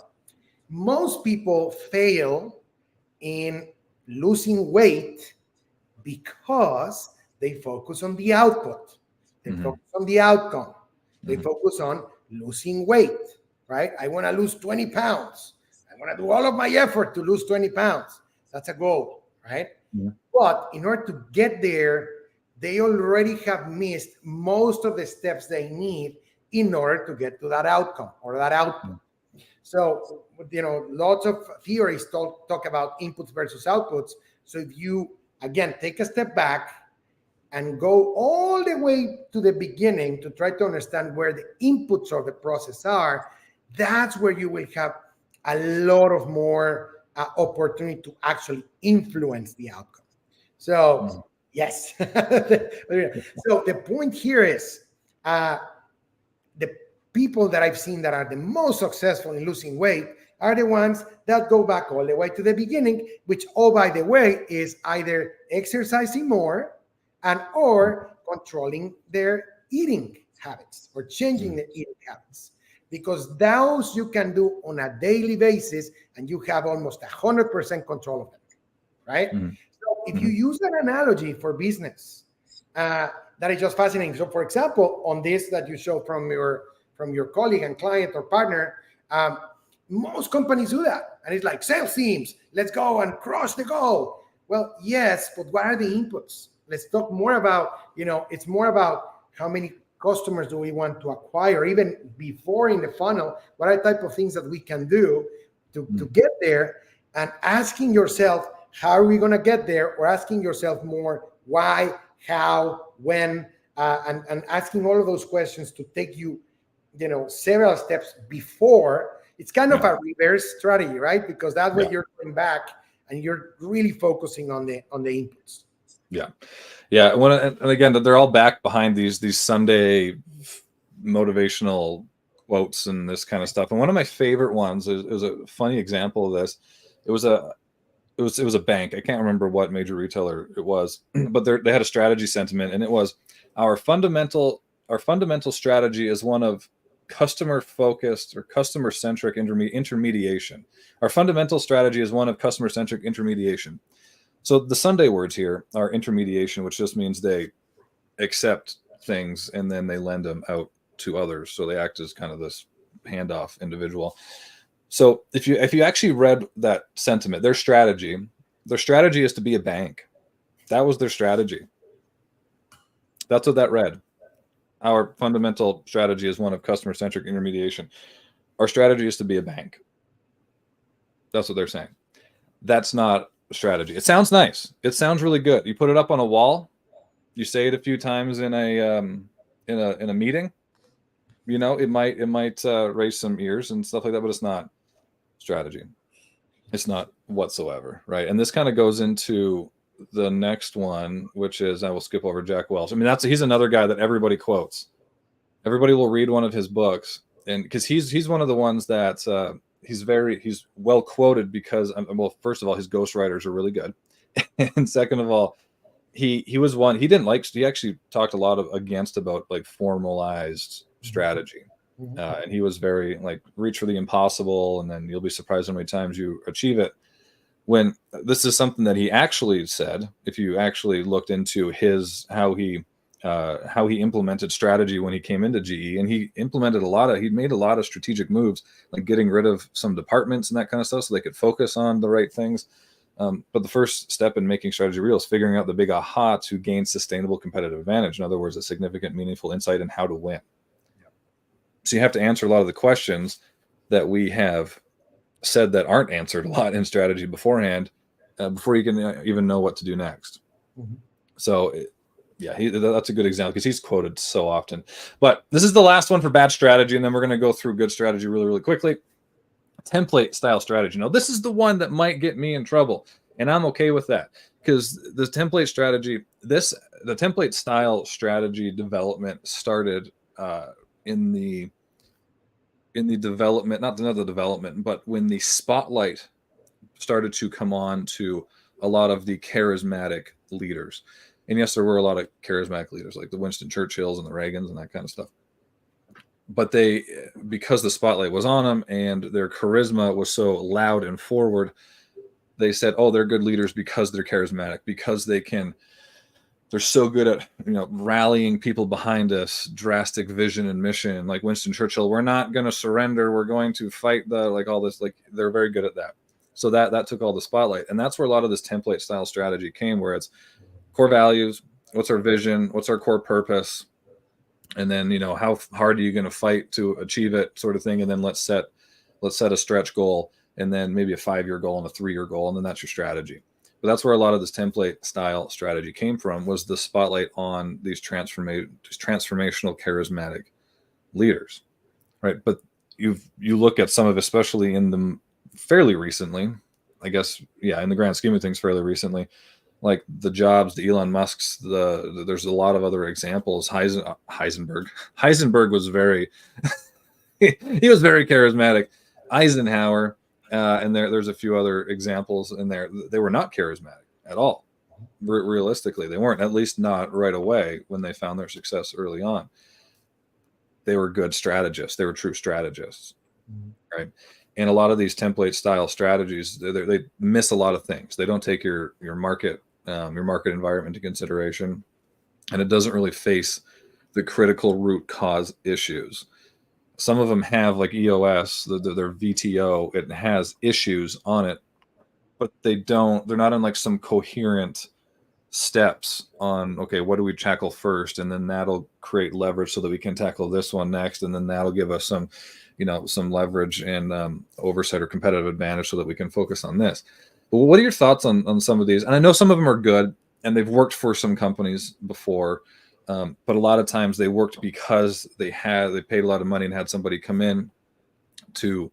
most people fail in losing weight because they focus on the output. They focus on the outcome. They focus on losing weight, right? I want to lose 20 pounds. I want to do all of my effort to lose 20 pounds. That's a goal, right? But in order to get there, they already have missed most of the steps they need in order to get to that outcome or that output. So, lots of theories talk about inputs versus outputs. So if you, again, take a step back and go all the way to the beginning to try to understand where the inputs of the process are, that's where you will have a lot of more opportunity to actually influence the outcome. So, yes. So the point here is the people that I've seen that are the most successful in losing weight are the ones that go back all the way to the beginning, which, oh, by the way, is either exercising more or controlling their eating habits or changing their eating habits. Because those you can do on a daily basis and you have almost 100% control of them, right? So if you use an analogy for business, that is just fascinating. So for example, on this that you showed from your from your colleague and client or partner, most companies do that. And it's like, sales teams, let's go and crush the goal. Well, yes, but what are the inputs? Let's talk more about, it's more about how many customers do we want to acquire, even before in the funnel, what are the type of things that we can do to get there, and asking yourself, how are we going to get there? Or asking yourself more, why, how, when, and asking all of those questions to take you, several steps before. It's kind of a reverse strategy, right? Because that way you're going back and you're really focusing on the inputs. Yeah. And again, they're all back behind these Sunday motivational quotes and this kind of stuff. And one of my favorite ones is a funny example of this. It was a bank. I can't remember what major retailer it was, but they had a strategy sentiment, and it was our fundamental strategy is one of customer focused or customer centric intermediation. Our fundamental strategy is one of customer centric intermediation. So the Sunday words here are intermediation, which just means they accept things and then they lend them out to others. So they act as kind of this handoff individual. So if you actually read that sentiment, their strategy is to be a bank. That was their strategy. That's what that read. Our fundamental strategy is one of customer-centric intermediation. Our strategy is to be a bank. That's what they're saying. That's not a strategy. It sounds nice. It sounds really good. You put it up on a wall. You say it a few times in a meeting. It might raise some ears and stuff like that, but it's not strategy. It's not whatsoever, right? And this kind of goes into the next one, which is, I will skip over Jack Welch. I mean, he's another guy that everybody quotes. Everybody will read one of his books, and because he's one of the ones that he's well quoted because, well, first of all, his ghostwriters are really good, and second of all, he was one he actually talked a lot against about like formalized strategy. And he was very like, reach for the impossible, and then you'll be surprised how many times you achieve it. When this is something that he actually said, if you actually looked into how he implemented strategy when he came into GE, and he made a lot of strategic moves, like getting rid of some departments and that kind of stuff so they could focus on the right things. But the first step in making strategy real is figuring out the big aha to gain sustainable competitive advantage. In other words, a significant, meaningful insight in how to win. So you have to answer a lot of the questions that we have said that aren't answered a lot in strategy beforehand, before you can even know what to do next. So that's a good example because he's quoted so often. But this is the last one for bad strategy, and then we're going to go through good strategy really, really quickly. Template style strategy. Now, this is the one that might get me in trouble, and I'm okay with that, because the template style strategy development started in the development, not another development, but when the spotlight started to come on to a lot of the charismatic leaders. And yes, there were a lot of charismatic leaders like the Winston Churchills and the Reagans and that kind of stuff. But because the spotlight was on them and their charisma was so loud and forward, they said, oh, they're good leaders because they're charismatic, because they're so good at rallying people behind us, drastic vision and mission. Like Winston Churchill, we're not going to surrender. We're going to fight all this. Like, they're very good at that. So that took all the spotlight, and that's where a lot of this template style strategy came, where it's core values, what's our vision, what's our core purpose, and then how hard are you going to fight to achieve it, sort of thing. And then let's set a stretch goal, and then maybe a 5-year goal and a 3-year goal, and then that's your strategy. But that's where a lot of this template style strategy came from, was the spotlight on these transformational, charismatic leaders, right? But you look at some of, especially in the fairly recently, I guess, in the grand scheme of things, fairly recently, like the Jobs, the Elon Musks, there's a lot of other examples. Heisenberg was very, he was very charismatic. Eisenhower. And there's a few other examples in there. They were not charismatic at all. Realistically, they weren't, at least not right away when they found their success early on. They were good strategists. They were true strategists, right? And a lot of these template style strategies, they miss a lot of things. They don't take your market environment into consideration, and it doesn't really face the critical root cause issues. Some of them have like EOS, their VTO, it has issues on it, but they're not in like some coherent steps on, okay, what do we tackle first? And then that'll create leverage so that we can tackle this one next. And then that'll give us some, some leverage and oversight or competitive advantage so that we can focus on this. But what are your thoughts on some of these? And I know some of them are good and they've worked for some companies before. But a lot of times they worked because they paid a lot of money and had somebody come in to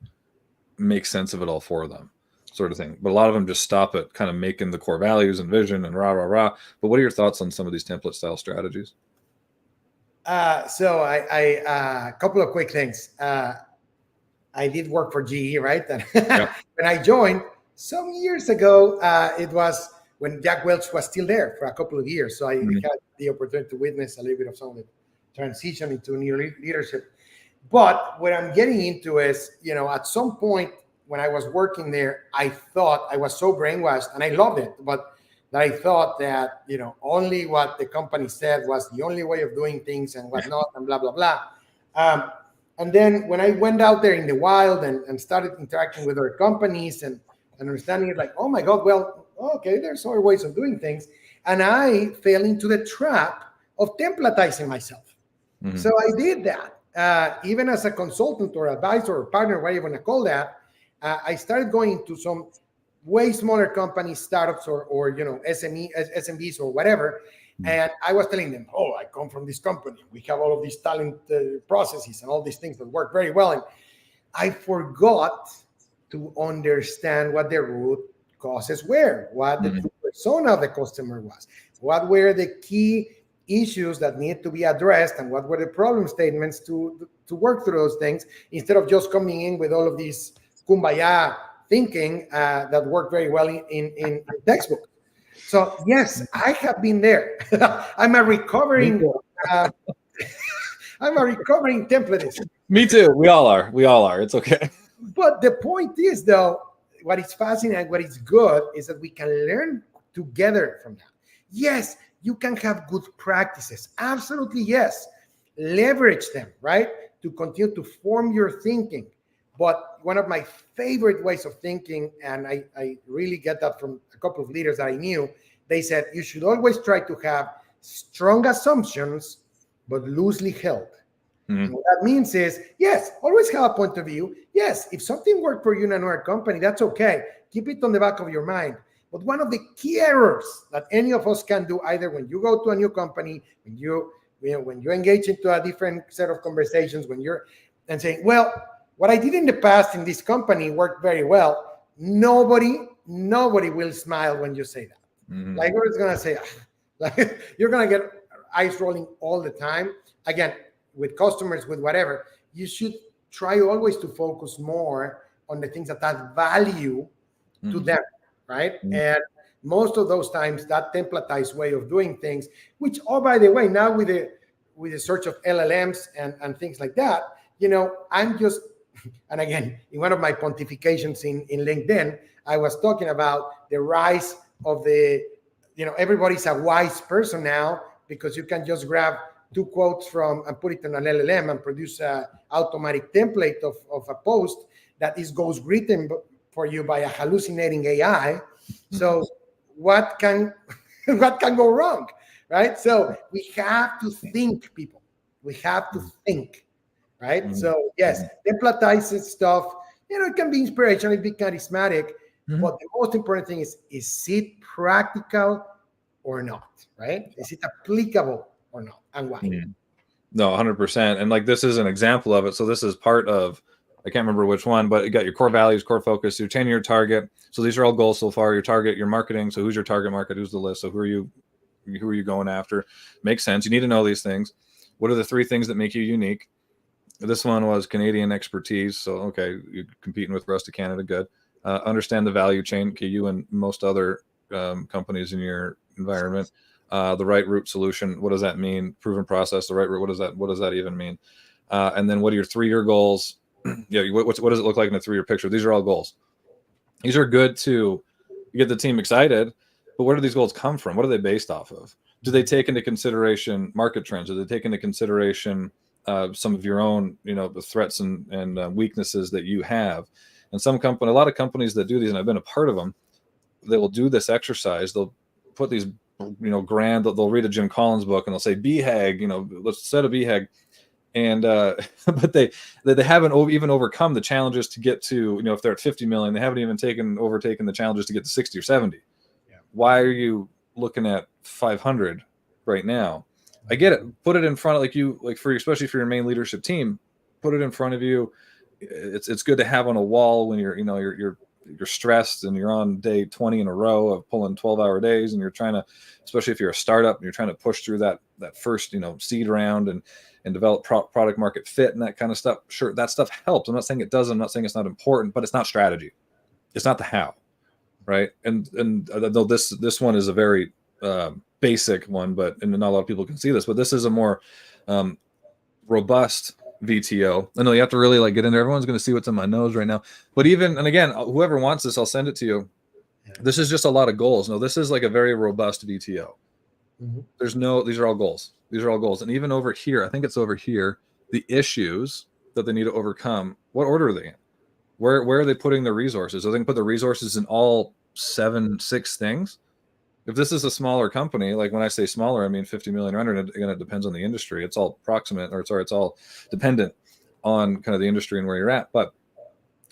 make sense of it all for them, sort of thing. But a lot of them just stop at kind of making the core values and vision and rah, rah, rah. But what are your thoughts on some of these template style strategies? So a couple of quick things. I did work for GE, right? And Yep. when I joined some years ago, it was when Jack Welch was still there for a couple of years. So I had the opportunity to witness a little bit of some of the transition into new leadership. But what I'm getting into is, at some point when I was working there, I thought I was so brainwashed, and I loved it, but I thought that, only what the company said was the only way of doing things and whatnot, and blah, blah, blah. And then when I went out there in the wild and started interacting with other companies and understanding it, like, oh my God, well, okay, there's other ways of doing things. And I fell into the trap of templatizing myself. Mm-hmm. So I did that. Even as a consultant or advisor or partner, whatever you want to call that, I started going into some way smaller companies, startups, or SMBs or whatever. Mm-hmm. And I was telling them, oh, I come from this company. We have all of these talent processes and all these things that work very well. And I forgot to understand what the root causes were, what the persona of the customer was, what were the key issues that need to be addressed, and what were the problem statements to work through those things, instead of just coming in with all of these kumbaya thinking that worked very well in textbook. So yes, I have been there. I'm a recovering templatist. Me too. We all are. It's okay. But the point is, though, what is fascinating and what is good is that we can learn together from that. Yes, you can have good practices. Absolutely, yes. Leverage them, right? To continue to form your thinking. But one of my favorite ways of thinking, and I really get that from a couple of leaders that I knew, they said you should always try to have strong assumptions, but loosely held. Mm-hmm. What that means is, yes, always have a point of view. Yes, if something worked for you in another company, that's okay. Keep it on the back of your mind. But one of the key errors that any of us can do, either when you go to a new company, when you engage into a different set of conversations, and saying, well, what I did in the past in this company worked very well. Nobody will smile when you say that. Mm-hmm. Like, everyone's gonna say, like, you're gonna get eyes rolling all the time. Again, with customers, with whatever, you should try always to focus more on the things that add value to them, right? Mm-hmm. And most of those times, that templatized way of doing things, which, oh, by the way, now with the search of LLMs and things like that, I'm just, and again, in one of my pontifications in LinkedIn, I was talking about the rise of everybody's a wise person now, because you can just grab 2 quotes from and put it in an LLM and produce an automatic template of a post that goes written for you by a hallucinating AI. So what can go wrong, right? So we have to think, people. We have to think, right? Mm-hmm. So yes, templatize stuff. It can be inspirational, it can be charismatic, but the most important thing is it practical or not, right? Is it applicable or not, and why? No, 100%. And like, this is an example of it. So this is part of, I can't remember which one, but you got your core values, core focus, your 10-year target. So these are all goals so far. Your target, your marketing. So who's your target market? Who's the list? So who are you going after? Makes sense. You need to know these things. What are the 3 things that make you unique? This one was Canadian expertise. So, okay, you're competing with the rest of Canada. Good. Understand the value chain. Okay, you and most other companies in your environment. The right route solution. What does that mean? Proven process. The right route. What does that even mean? And then what are your 3-year goals? Yeah. What does it look like in a 3-year picture? These are all goals. These are good to get the team excited, but where do these goals come from? What are they based off of? Do they take into consideration market trends? Do they take into consideration some of your own, the threats and weaknesses that you have. And a lot of companies that do these, and I've been a part of them, they will do this exercise. They'll put these, they'll read a Jim Collins book and they'll say BHAG, let's set a BHAG. And but they haven't even overcome the challenges to get to, if they're at 50 million, they haven't even overtaken the challenges to get to 60 or 70. Yeah. Why are you looking at 500 right now? I get it. Put it in front of especially for your main leadership team, put it in front of you. It's good to have on a wall when you're stressed and you're on day 20 in a row of pulling 12-hour days, and you're trying to, especially if you're a startup and you're trying to push through that first, seed round and develop product market fit and that kind of stuff. Sure, that stuff helps. I'm not saying it doesn't. I'm not saying it's not important, but it's not strategy. It's not the how, right? And though this one is a very basic one, and not a lot of people can see this, but this is a more robust VTO. I know you have to really get in there. Everyone's going to see what's in my nose right now. But and again, whoever wants this, I'll send it to you. Yeah. This is just a lot of goals. No, this is a very robust VTO. Mm-hmm. These are all goals. These are all goals. And even over here, I think it's over here, the issues that they need to overcome, what order are they in? Where are they putting their resources? Are they going to put the resources in all 6 things? If this is a smaller company, when I say smaller, I mean 50 million or under, and again, it depends on the industry. It's all it's all dependent on kind of the industry and where you're at. But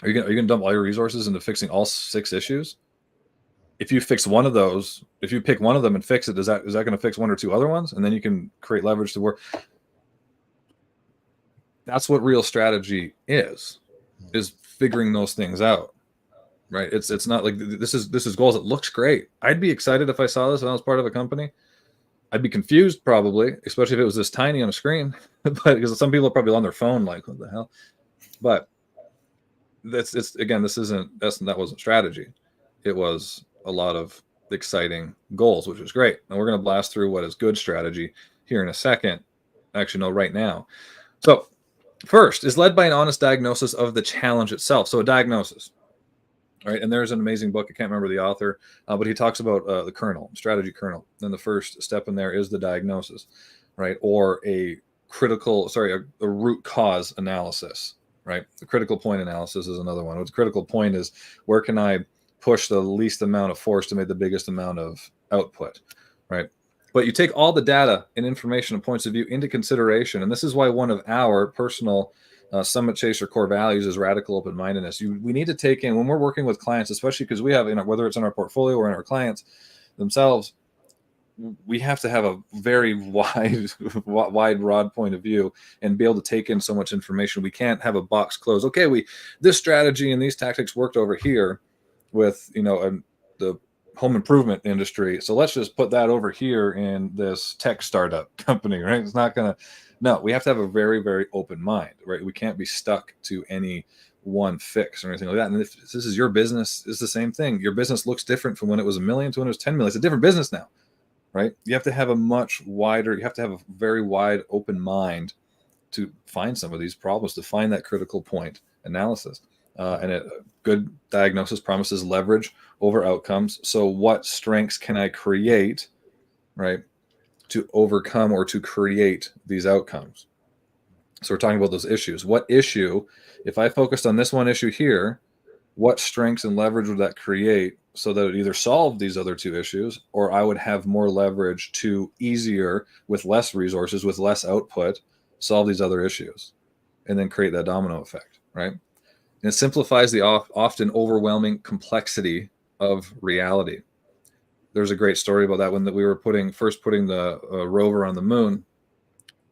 are you going to dump all your resources into fixing all 6 issues? If you fix one of those, if you pick one of them and fix it, is that going to fix 1 or 2 other ones? And then you can create leverage to work. That's what real strategy is figuring those things out. Right. It's not like this is goals. It looks great. I'd be excited if I saw this and I was part of a company. I'd be confused probably, especially if it was this tiny on a screen, but because some people are probably on their phone, what the hell? But that wasn't strategy. It was a lot of exciting goals, which is great. And we're going to blast through what is good strategy here in a second. Actually, no, right now. So first is led by an honest diagnosis of the challenge itself. So a diagnosis. Right. And there's an amazing book. I can't remember the author, but he talks about the strategy kernel. And the first step in there is the diagnosis, right? Or a root cause analysis, right? The critical point analysis is another one. What's critical point is where can I push the least amount of force to make the biggest amount of output, right? But you take all the data and information and points of view into consideration. And this is why one of our personal Summit Chaser core values is radical open-mindedness. We need to take in, when we're working with clients, especially because we have, whether it's in our portfolio or in our clients themselves, we have to have a very wide, broad point of view and be able to take in so much information. We can't have a box closed. Okay, this strategy and these tactics worked over here with, the home improvement industry. So let's just put that over here in this tech startup company, right? It's not going to, no, we have to have a very, very open mind, right? We can't be stuck to any one fix or anything like that. And if this is your business, it's the same thing. Your business looks different from when it was $1 million to when it was 10 million. It's a different business now, right? You have to have you have to have a very wide open mind to find some of these problems, to find that critical point analysis. And a good diagnosis promises leverage over outcomes. So what strengths can I create, right, to overcome or to create these outcomes? So we're talking about those issues. What issue, if I focused on this one issue here, what strengths and leverage would that create so that it either solved these other 2 issues, or I would have more leverage to easier, with less resources, with less output, solve these other issues, and then create that domino effect, right? And it simplifies the often overwhelming complexity of reality. There's a great story about that when we were first putting the rover on the moon.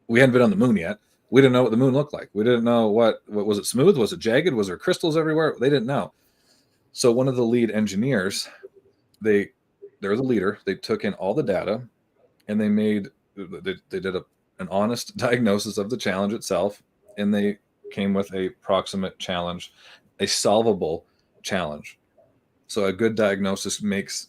We hadn't been on the moon yet. We didn't know what the moon looked like. We didn't know what was it smooth? Was it jagged? Was there crystals everywhere? They didn't know. So one of the lead engineers, they're the leader. They took in all the data and they did an honest diagnosis of the challenge itself, and they came with a proximate challenge, a solvable challenge. So a good diagnosis makes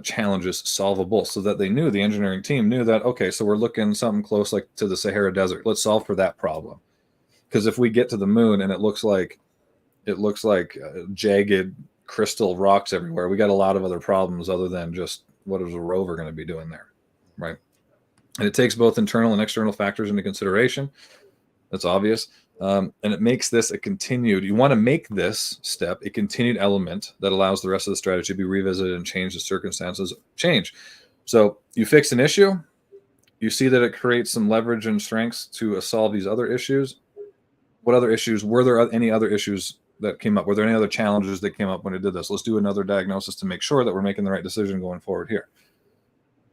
challenges solvable, so that the engineering team knew that, okay, so we're looking something close like to the Sahara Desert. Let's solve for that problem. Because if we get to the moon and it looks like jagged crystal rocks everywhere, we got a lot of other problems other than just what is a rover going to be doing there, right? And it takes both internal and external factors into consideration. That's obvious. And it makes this a continued, you want to make this step a continued element that allows the rest of the strategy to be revisited and changed as circumstances change. So you fix an issue, you see that it creates some leverage and strengths to solve these other issues. What other issues? Were there any other issues that came up? Were there any other challenges that came up when it did this? Let's do another diagnosis to make sure that we're making the right decision going forward here.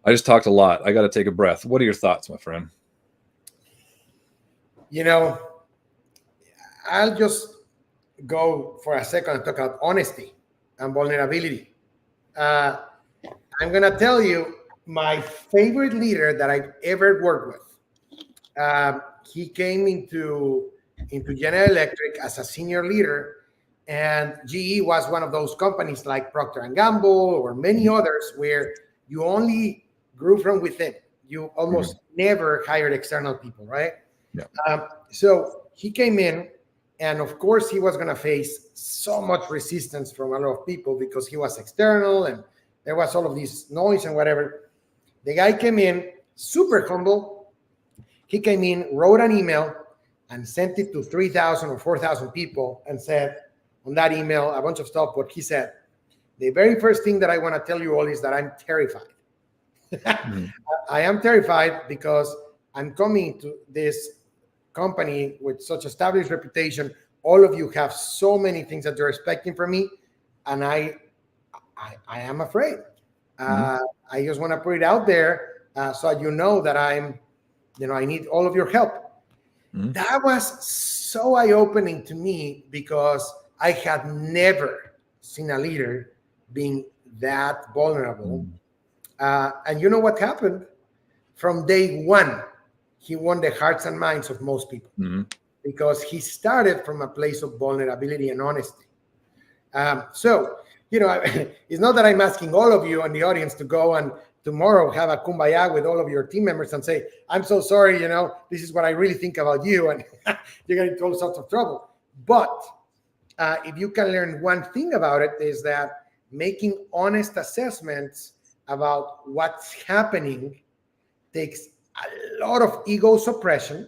I just talked a lot. I got to take a breath. What are your thoughts, my friend? You know, I'll just go for a second and talk about honesty and vulnerability. I'm going to tell you my favorite leader that I've ever worked with. He came into General Electric as a senior leader, and GE was one of those companies like Procter and Gamble or many others where you only grew from within. You almost never hired external people, right? Yeah. So he came in, and of course he was going to face so much resistance from a lot of people because he was external and there was all of this noise and whatever. The guy came in super humble. He came in, wrote an email, and sent it to 3,000 or 4,000 people and said on that email a bunch of stuff. What he said, the very first thing that I want to tell you all is that I'm terrified. I am terrified because I'm coming to this company with such established reputation. All of you have so many things that you're expecting from me, and I am afraid. I just want to put it out there so you know that I need all of your help. That was so eye-opening to me because I had never seen a leader being that vulnerable. And you know what happened? From day one, he won the hearts and minds of most people because he started from a place of vulnerability and honesty. So, it's not that I'm asking all of you in the audience to go and tomorrow have a kumbaya with all of your team members and say, I'm so sorry, this is what I really think about you, and you're going to get all sorts of trouble. But if you can learn one thing about it is that making honest assessments about what's happening takes a lot of ego suppression.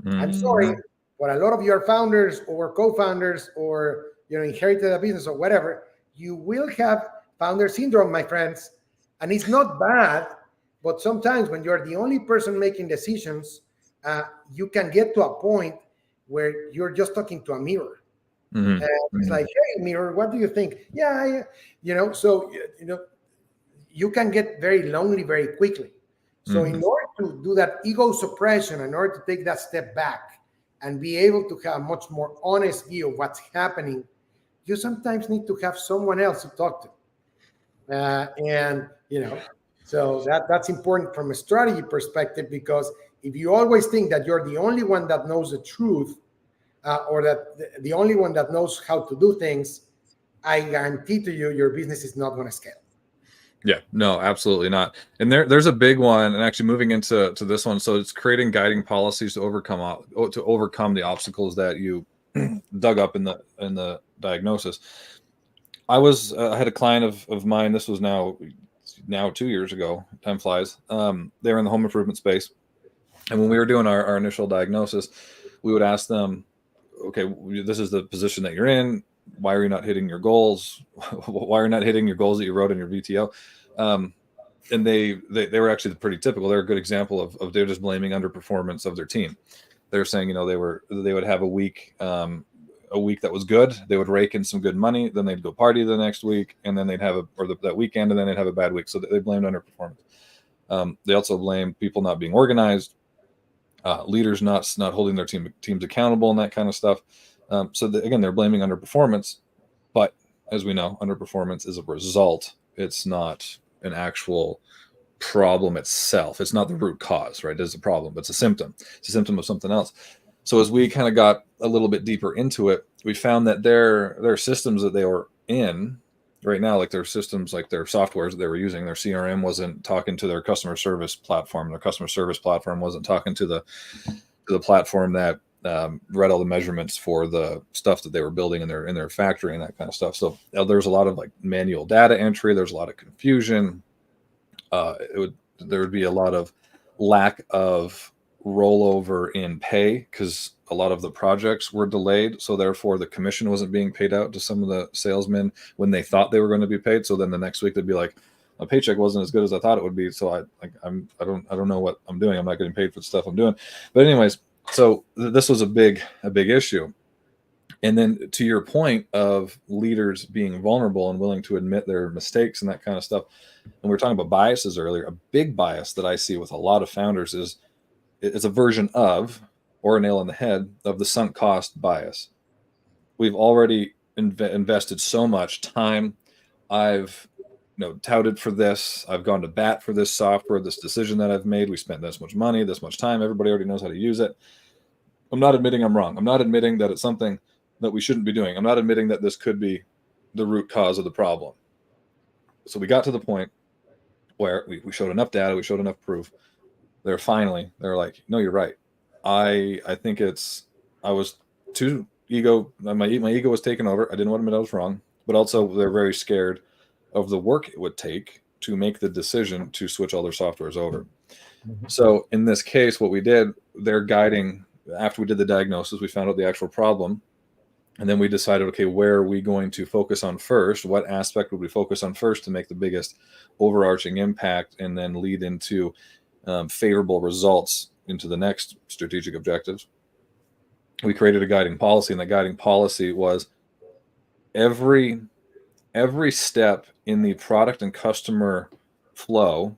I'm sorry, but a lot of your founders or co-founders or inherited a business or whatever, you will have founder syndrome, my friends. And it's not bad, but sometimes when you're the only person making decisions, you can get to a point where you're just talking to a mirror. It's like, hey, mirror, what do you think? So you can get very lonely very quickly. So in order to do that ego suppression, in order to take that step back and be able to have a much more honest view of what's happening, you sometimes need to have someone else to talk to. So that's important from a strategy perspective, because if you always think that you're the only one that knows the truth, or that the only one that knows how to do things, I guarantee to you, your business is not going to scale. Yeah, no, absolutely not. And there's a big one, and actually moving into this one. So it's creating guiding policies to overcome the obstacles that you dug up in the diagnosis. I had a client of mine. This was now 2 years ago. Time flies. They were in the home improvement space, and when we were doing our initial diagnosis, we would ask them, okay, this is the position that you're in. Why are you not hitting your goals? Why are you not hitting your goals that you wrote in your VTO? And they were actually pretty typical. They're a good example of they're just blaming underperformance of their team. They're saying, they would have a week that was good. They would rake in some good money. Then they'd go party the next week, and then they'd have that weekend, and then they'd have a bad week. So they blamed underperformance. They also blame people not being organized, leaders not holding their teams accountable, and that kind of stuff. Again, they're blaming underperformance, but as we know, underperformance is a result. It's not an actual problem itself. It's not the root cause, right? It's a problem, but it's a symptom. It's a symptom of something else. So as we kind of got a little bit deeper into it, we found that their systems that they were in right now, like their systems, like their softwares that they were using, their CRM wasn't talking to their customer service platform. Their customer service platform wasn't talking to the platform that read all the measurements for the stuff that they were building in their factory and that kind of stuff. So there's a lot of like manual data entry. There's a lot of confusion. There would be a lot of lack of rollover in pay because a lot of the projects were delayed. So therefore the commission wasn't being paid out to some of the salesmen when they thought they were going to be paid. So then the next week they'd be like, my paycheck wasn't as good as I thought it would be. So I don't know what I'm doing. I'm not getting paid for the stuff I'm doing. But anyways, so this was a big issue. And then to your point of leaders being vulnerable and willing to admit their mistakes and that kind of stuff. And we were talking about biases earlier. A big bias that I see with a lot of founders is it's a version of, or a nail on the head of, the sunk cost bias. We've already invested so much time. I've touted for this. I've gone to bat for this software, this decision that I've made. We spent this much money, this much time. Everybody already knows how to use it. I'm not admitting I'm wrong. I'm not admitting that it's something that we shouldn't be doing. I'm not admitting that this could be the root cause of the problem. So we got to the point where we showed enough data, we showed enough proof. They're like, no, you're right. I think I was too ego. My ego was taken over. I didn't want to admit I was wrong, but also they're very scared of the work it would take to make the decision to switch all their softwares over. Mm-hmm. So in this case, what we did, they're guiding, after we did the diagnosis, we found out the actual problem. And then we decided, okay, where are we going to focus on first? What aspect would we focus on first to make the biggest overarching impact and then lead into favorable results into the next strategic objectives? We created a guiding policy, and the guiding policy was every step in the product and customer flow,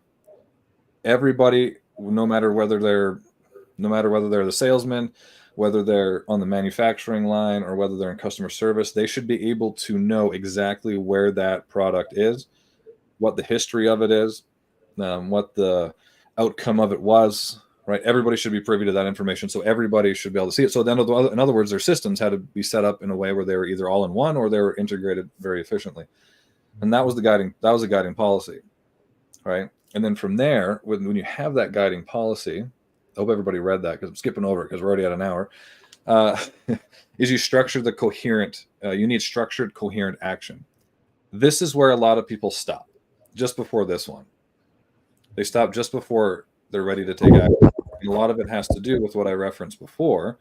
everybody, no matter whether they're the salesman, whether they're on the manufacturing line, or whether they're in customer service, they should be able to know exactly where that product is, what the history of it is, what the outcome of it was, right? Everybody should be privy to that information. So everybody should be able to see it. So then, in other words, their systems had to be set up in a way where they were either all in one or they were integrated very efficiently. And that was the guiding policy, right? And then from there, when you have that guiding policy, I hope everybody read that because I'm skipping over it because we're already at an hour, is you structure the coherent, you need structured, coherent action. This is where a lot of people stop just before this one. They stop just before they're ready to take action. And a lot of it has to do with what I referenced before,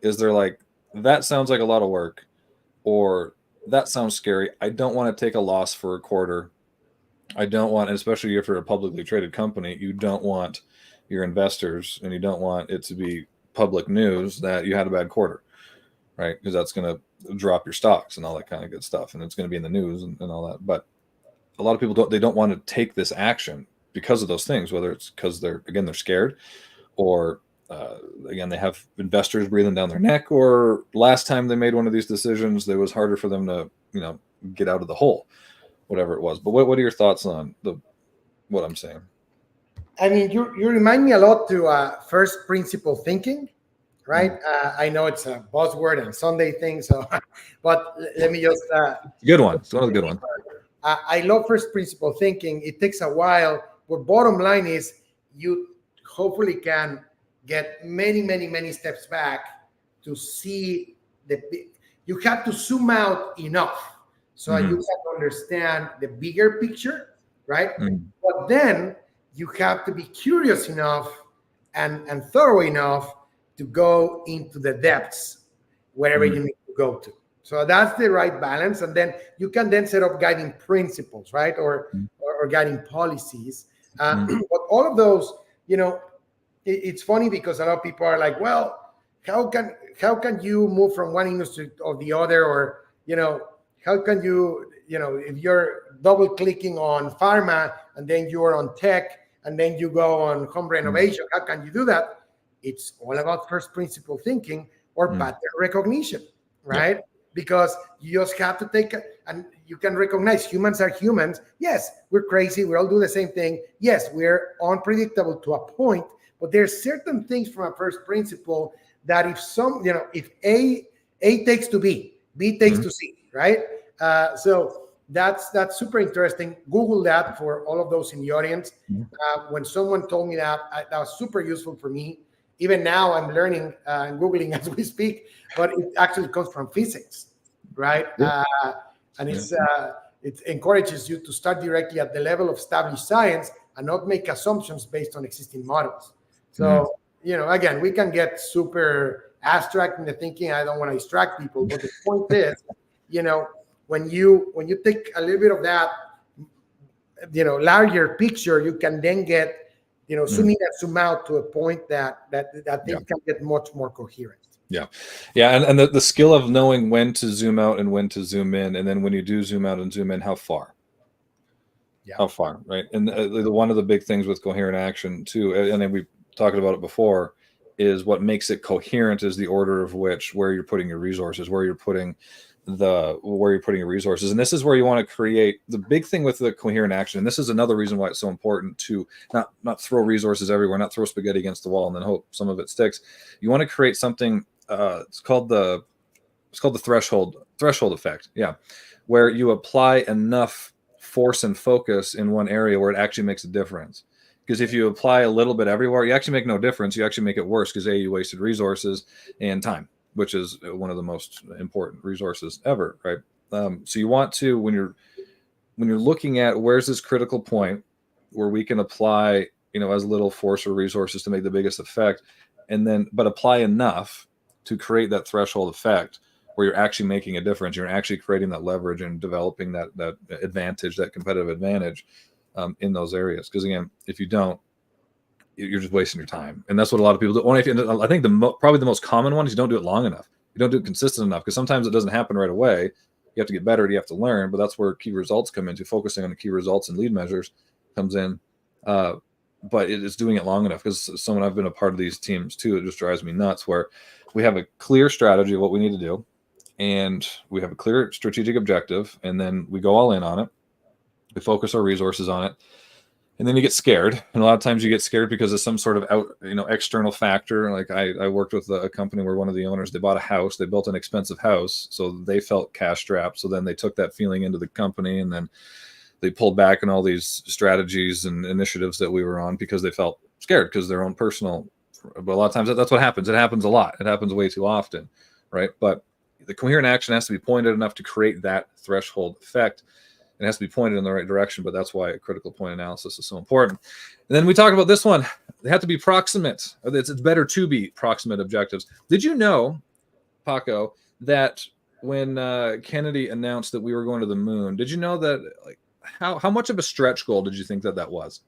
is they're like, that sounds like a lot of work, or that sounds scary. I don't want to take a loss for a quarter. I don't want, especially if you're a publicly traded company, you don't want your investors, and you don't want it to be public news that you had a bad quarter, right? Because that's going to drop your stocks and all that kind of good stuff, and it's going to be in the news and all that. But a lot of people don't want to take this action because of those things, whether it's because they're scared, or again, they have investors breathing down their neck, or last time they made one of these decisions, it was harder for them to get out of the hole, whatever it was. But what are your thoughts on what I'm saying? I mean, you remind me a lot to first principle thinking, right? I know it's a buzzword and Sunday thing, so but let me just good one. It's one of the good ones. I love first principle thinking. It takes a while, but bottom line is you hopefully can get many steps back to see you have to zoom out enough so you can understand the bigger picture, right? But then you have to be curious enough and thorough enough to go into the depths wherever you need to go to. So that's the right balance. And then you can then set up guiding principles, right? Or guiding policies. But all of those, it's funny because a lot of people are like, well, how can you move from one industry or the other? Or, how can you, if you're double clicking on pharma and then you're on tech, and then you go on home renovation, how can you do that? It's all about first principle thinking or pattern recognition, right? Yeah. Because you just have to take it, and you can recognize humans are humans. Yes, we're crazy. We all do the same thing. Yes, we're unpredictable to a point, but there's certain things from a first principle that if A takes to B, B takes to C, right? So that's super interesting. Google that for all of those in the audience. When someone told me that was super useful for me. Even now I'm learning and Googling as we speak, but it actually comes from physics, right? And it encourages you to start directly at the level of established science and not make assumptions based on existing models. So again, we can get super abstract in the thinking. I don't want to distract people, but the point is, when you take a little bit of that, larger picture, you can then get, zoom in and zoom out to a point that things can get much more coherent. Yeah. And the skill of knowing when to zoom out and when to zoom in, and then when you do zoom out and zoom in, how far? How far, right? And one of the big things with coherent action too, and then we talked about it before, is what makes it coherent is the order of where you're putting your resources, where you're putting your resources. And this is where you want to create the big thing with the coherent action. And this is another reason why it's so important to not throw resources everywhere, not throw spaghetti against the wall and then hope some of it sticks. You want to create something, it's called the threshold effect. Yeah. Where you apply enough force and focus in one area where it actually makes a difference. Because if you apply a little bit everywhere, you actually make no difference. You actually make it worse because you wasted resources and time, which is one of the most important resources ever, right? So you want to, when you're looking at where's this critical point where we can apply, as little force or resources to make the biggest effect, but apply enough to create that threshold effect where you're actually making a difference. You're actually creating that leverage and developing that advantage, that competitive advantage in those areas. Because again, if you don't, you're just wasting your time. And that's what a lot of people do. I think probably the most common one is you don't do it long enough. You don't do it consistent enough, because sometimes it doesn't happen right away. You have to get better. You have to learn, but that's where key results come into. Focusing on the key results and lead measures comes in. But it is doing it long enough, because I've been a part of these teams too. It just drives me nuts where we have a clear strategy of what we need to do, and we have a clear strategic objective, and then we go all in on it. We focus our resources on it. And then you get scared. And a lot of times you get scared because of some sort of external factor. Like I worked with a company where one of the owners, they bought a house, they built an expensive house. So they felt cash strapped. So then they took that feeling into the company, and then they pulled back on all these strategies and initiatives that we were on because they felt scared because their own personal, but a lot of times that's what happens. It happens a lot. It happens way too often. Right. But the coherent action has to be pointed enough to create that threshold effect. It has to be pointed in the right direction, but that's why critical point analysis is so important. And then we talk about this one. They have to be proximate. It's better to be proximate objectives. Did you know, Paco, that when Kennedy announced that we were going to the moon, did you know that, like, how much of a stretch goal did you think that was?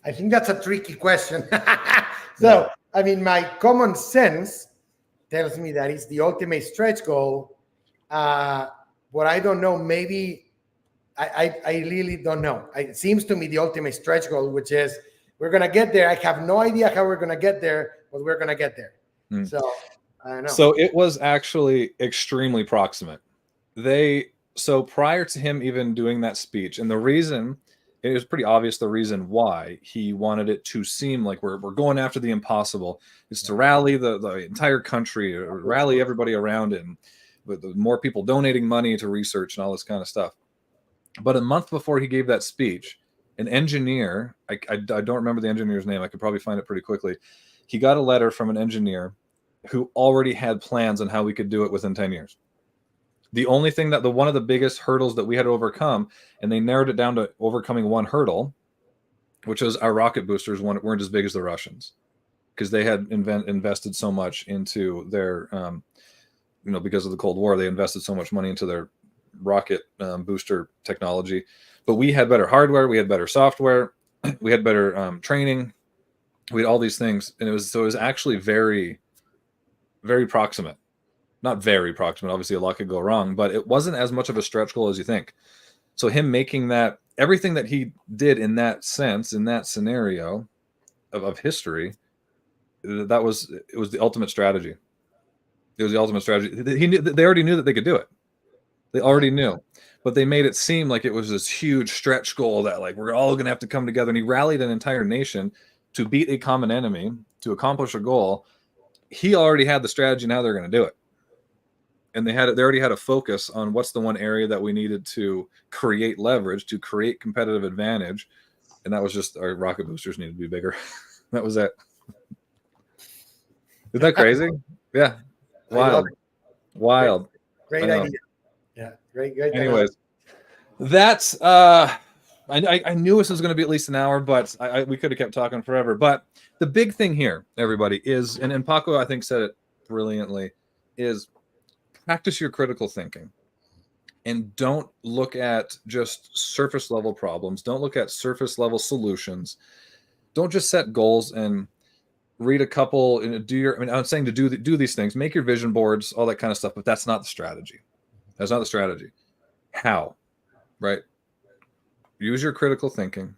I think that's a tricky question. So, I mean, my common sense tells me that it's the ultimate stretch goal. But I don't know. Maybe I really don't know. It seems to me the ultimate stretch goal, which is we're going to get there. I have no idea how we're going to get there, but we're going to get there. So I don't know. So it was actually extremely proximate. So prior to him even doing that speech, and the reason, it was pretty obvious the reason why he wanted it to seem like we're going after the impossible, is to rally the entire country, rally everybody around it, with more people donating money to research and all this kind of stuff. But a month before he gave that speech, an engineer, I don't remember the engineer's name, I could probably find it pretty quickly. He got a letter from an engineer who already had plans on how we could do it within 10 years. The only thing one of the biggest hurdles that we had to overcome, and they narrowed it down to overcoming one hurdle, which was our rocket boosters weren't as big as the Russians, because they had invested so much into their, because of the Cold War, they invested so much money into their rocket booster technology. But we had better hardware, we had better software, we had better training, we had all these things, and it was actually very, very proximate. Not very proximate, obviously a lot could go wrong, but it wasn't as much of a stretch goal as you think. So him making that, everything that he did in that sense, in that scenario of history, it was the ultimate strategy. It was the ultimate strategy. They already knew that they could do it. They already knew, but they made it seem like it was this huge stretch goal that, like, we're all going to have to come together. And he rallied an entire nation to beat a common enemy, to accomplish a goal. He already had the strategy and how they're going to do it. And they already had a focus on what's the one area that we needed to create leverage, to create competitive advantage. And that was just our rocket boosters needed to be bigger. That was it. Isn't that crazy? Yeah. Wild. Great idea. Yeah. Great. Anyways, that's I knew this was going to be at least an hour, but we could have kept talking forever. But the big thing here, everybody, is, and Paco, I think, said it brilliantly, is practice your critical thinking. And don't look at just surface level problems. Don't look at surface level solutions. Don't just set goals and read a couple and I'm saying to do these things, make your vision boards, all that kind of stuff, but that's not the strategy. That's not the strategy. How? Right? Use your critical thinking,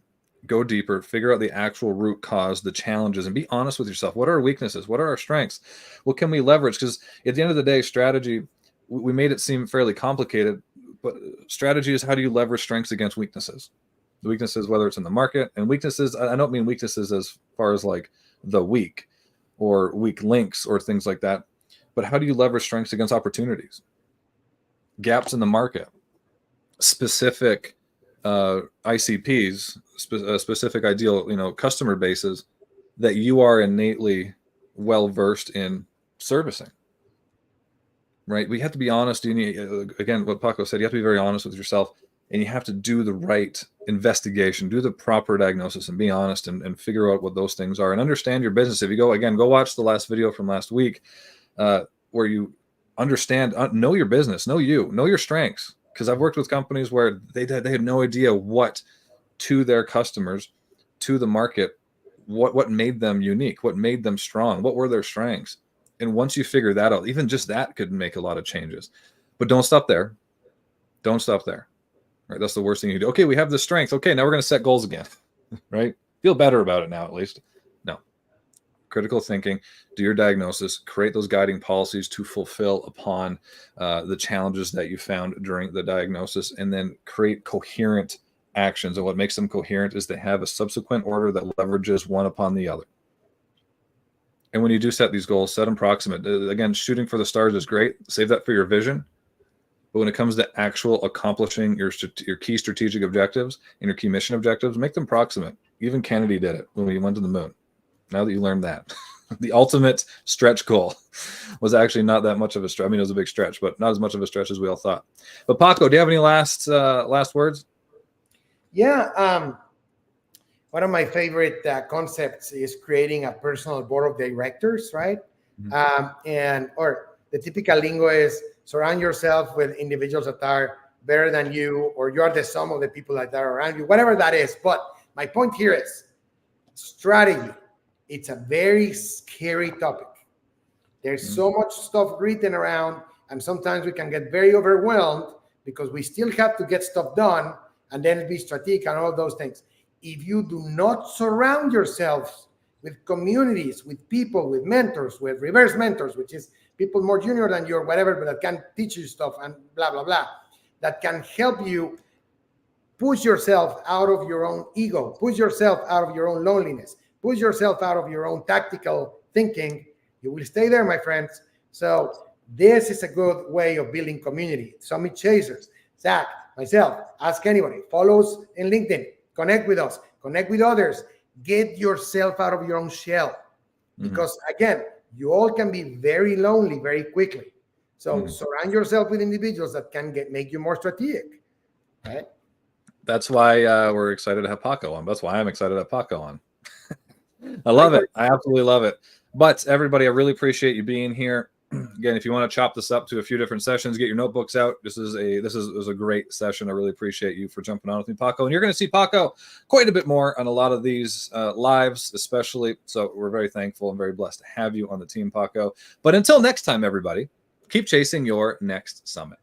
go deeper, figure out the actual root cause, the challenges, and be honest with yourself. What are our weaknesses? What are our strengths? What can we leverage? Because at the end of the day, strategy, we made it seem fairly complicated, but strategy is how do you leverage strengths against weaknesses? The weaknesses, whether it's in the market, and weaknesses, I don't mean weaknesses as far as like the weak or weak links or things like that, but how do you leverage strengths against opportunities, gaps in the market, specific ICPs, specific ideal, customer bases that you are innately well versed in servicing. Right? We have to be honest. Again, what Paco said, you have to be very honest with yourself, and you have to do the right investigation, do the proper diagnosis, and be honest and figure out what those things are and understand your business. If you go watch the last video from last week, where you understand, know your business, know your strengths. Because I've worked with companies where they had no idea what to their customers, to the market, what made them unique, what made them strong, what were their strengths. And once you figure that out, even just that could make a lot of changes. But don't stop there. Don't stop there. Right? That's the worst thing you do. Okay, we have the strength. Okay, now we're going to set goals again. Right? Feel better about it now, at least. No. Critical thinking, do your diagnosis, create those guiding policies to fulfill upon the challenges that you found during the diagnosis, and then create coherent actions. And what makes them coherent is they have a subsequent order that leverages one upon the other. And when you do set these goals, set them proximate. Again, shooting for the stars is great. Save that for your vision. But when it comes to actual accomplishing your key strategic objectives and your key mission objectives, make them proximate. Even Kennedy did it when he went to the moon. Now that you learned that, the ultimate stretch goal was actually not that much of a stretch. I mean, it was a big stretch, but not as much of a stretch as we all thought. But Paco, do you have any last words? Yeah. One of my favorite concepts is creating a personal board of directors, right? Mm-hmm. Or the typical lingo is surround yourself with individuals that are better than you, or you're the sum of the people that are around you, whatever that is. But my point here is strategy. It's a very scary topic. There's so much stuff written around, and sometimes we can get very overwhelmed because we still have to get stuff done and then be strategic and all those things. If you do not surround yourselves with communities, with people, with mentors, with reverse mentors, which is people more junior than you or whatever, but that can teach you stuff and blah, blah, blah, that can help you push yourself out of your own ego, push yourself out of your own loneliness, push yourself out of your own tactical thinking, you will stay there, my friends. So this is a good way of building community. Summit Chasers, Zach, myself, ask anybody, follow us in LinkedIn, connect with us, connect with others, get yourself out of your own shell. Because again, you all can be very lonely very quickly. So surround yourself with individuals that can make you more strategic, right? That's why we're excited to have Paco on. That's why I'm excited to have Paco on. I love it. I absolutely love it. But everybody, I really appreciate you being here. Again, if you want to chop this up to a few different sessions, get your notebooks out. This is a great session. I really appreciate you for jumping on with me, Paco. And you're going to see Paco quite a bit more on a lot of these lives, especially. So we're very thankful and very blessed to have you on the team, Paco. But until next time, everybody, keep chasing your next summit.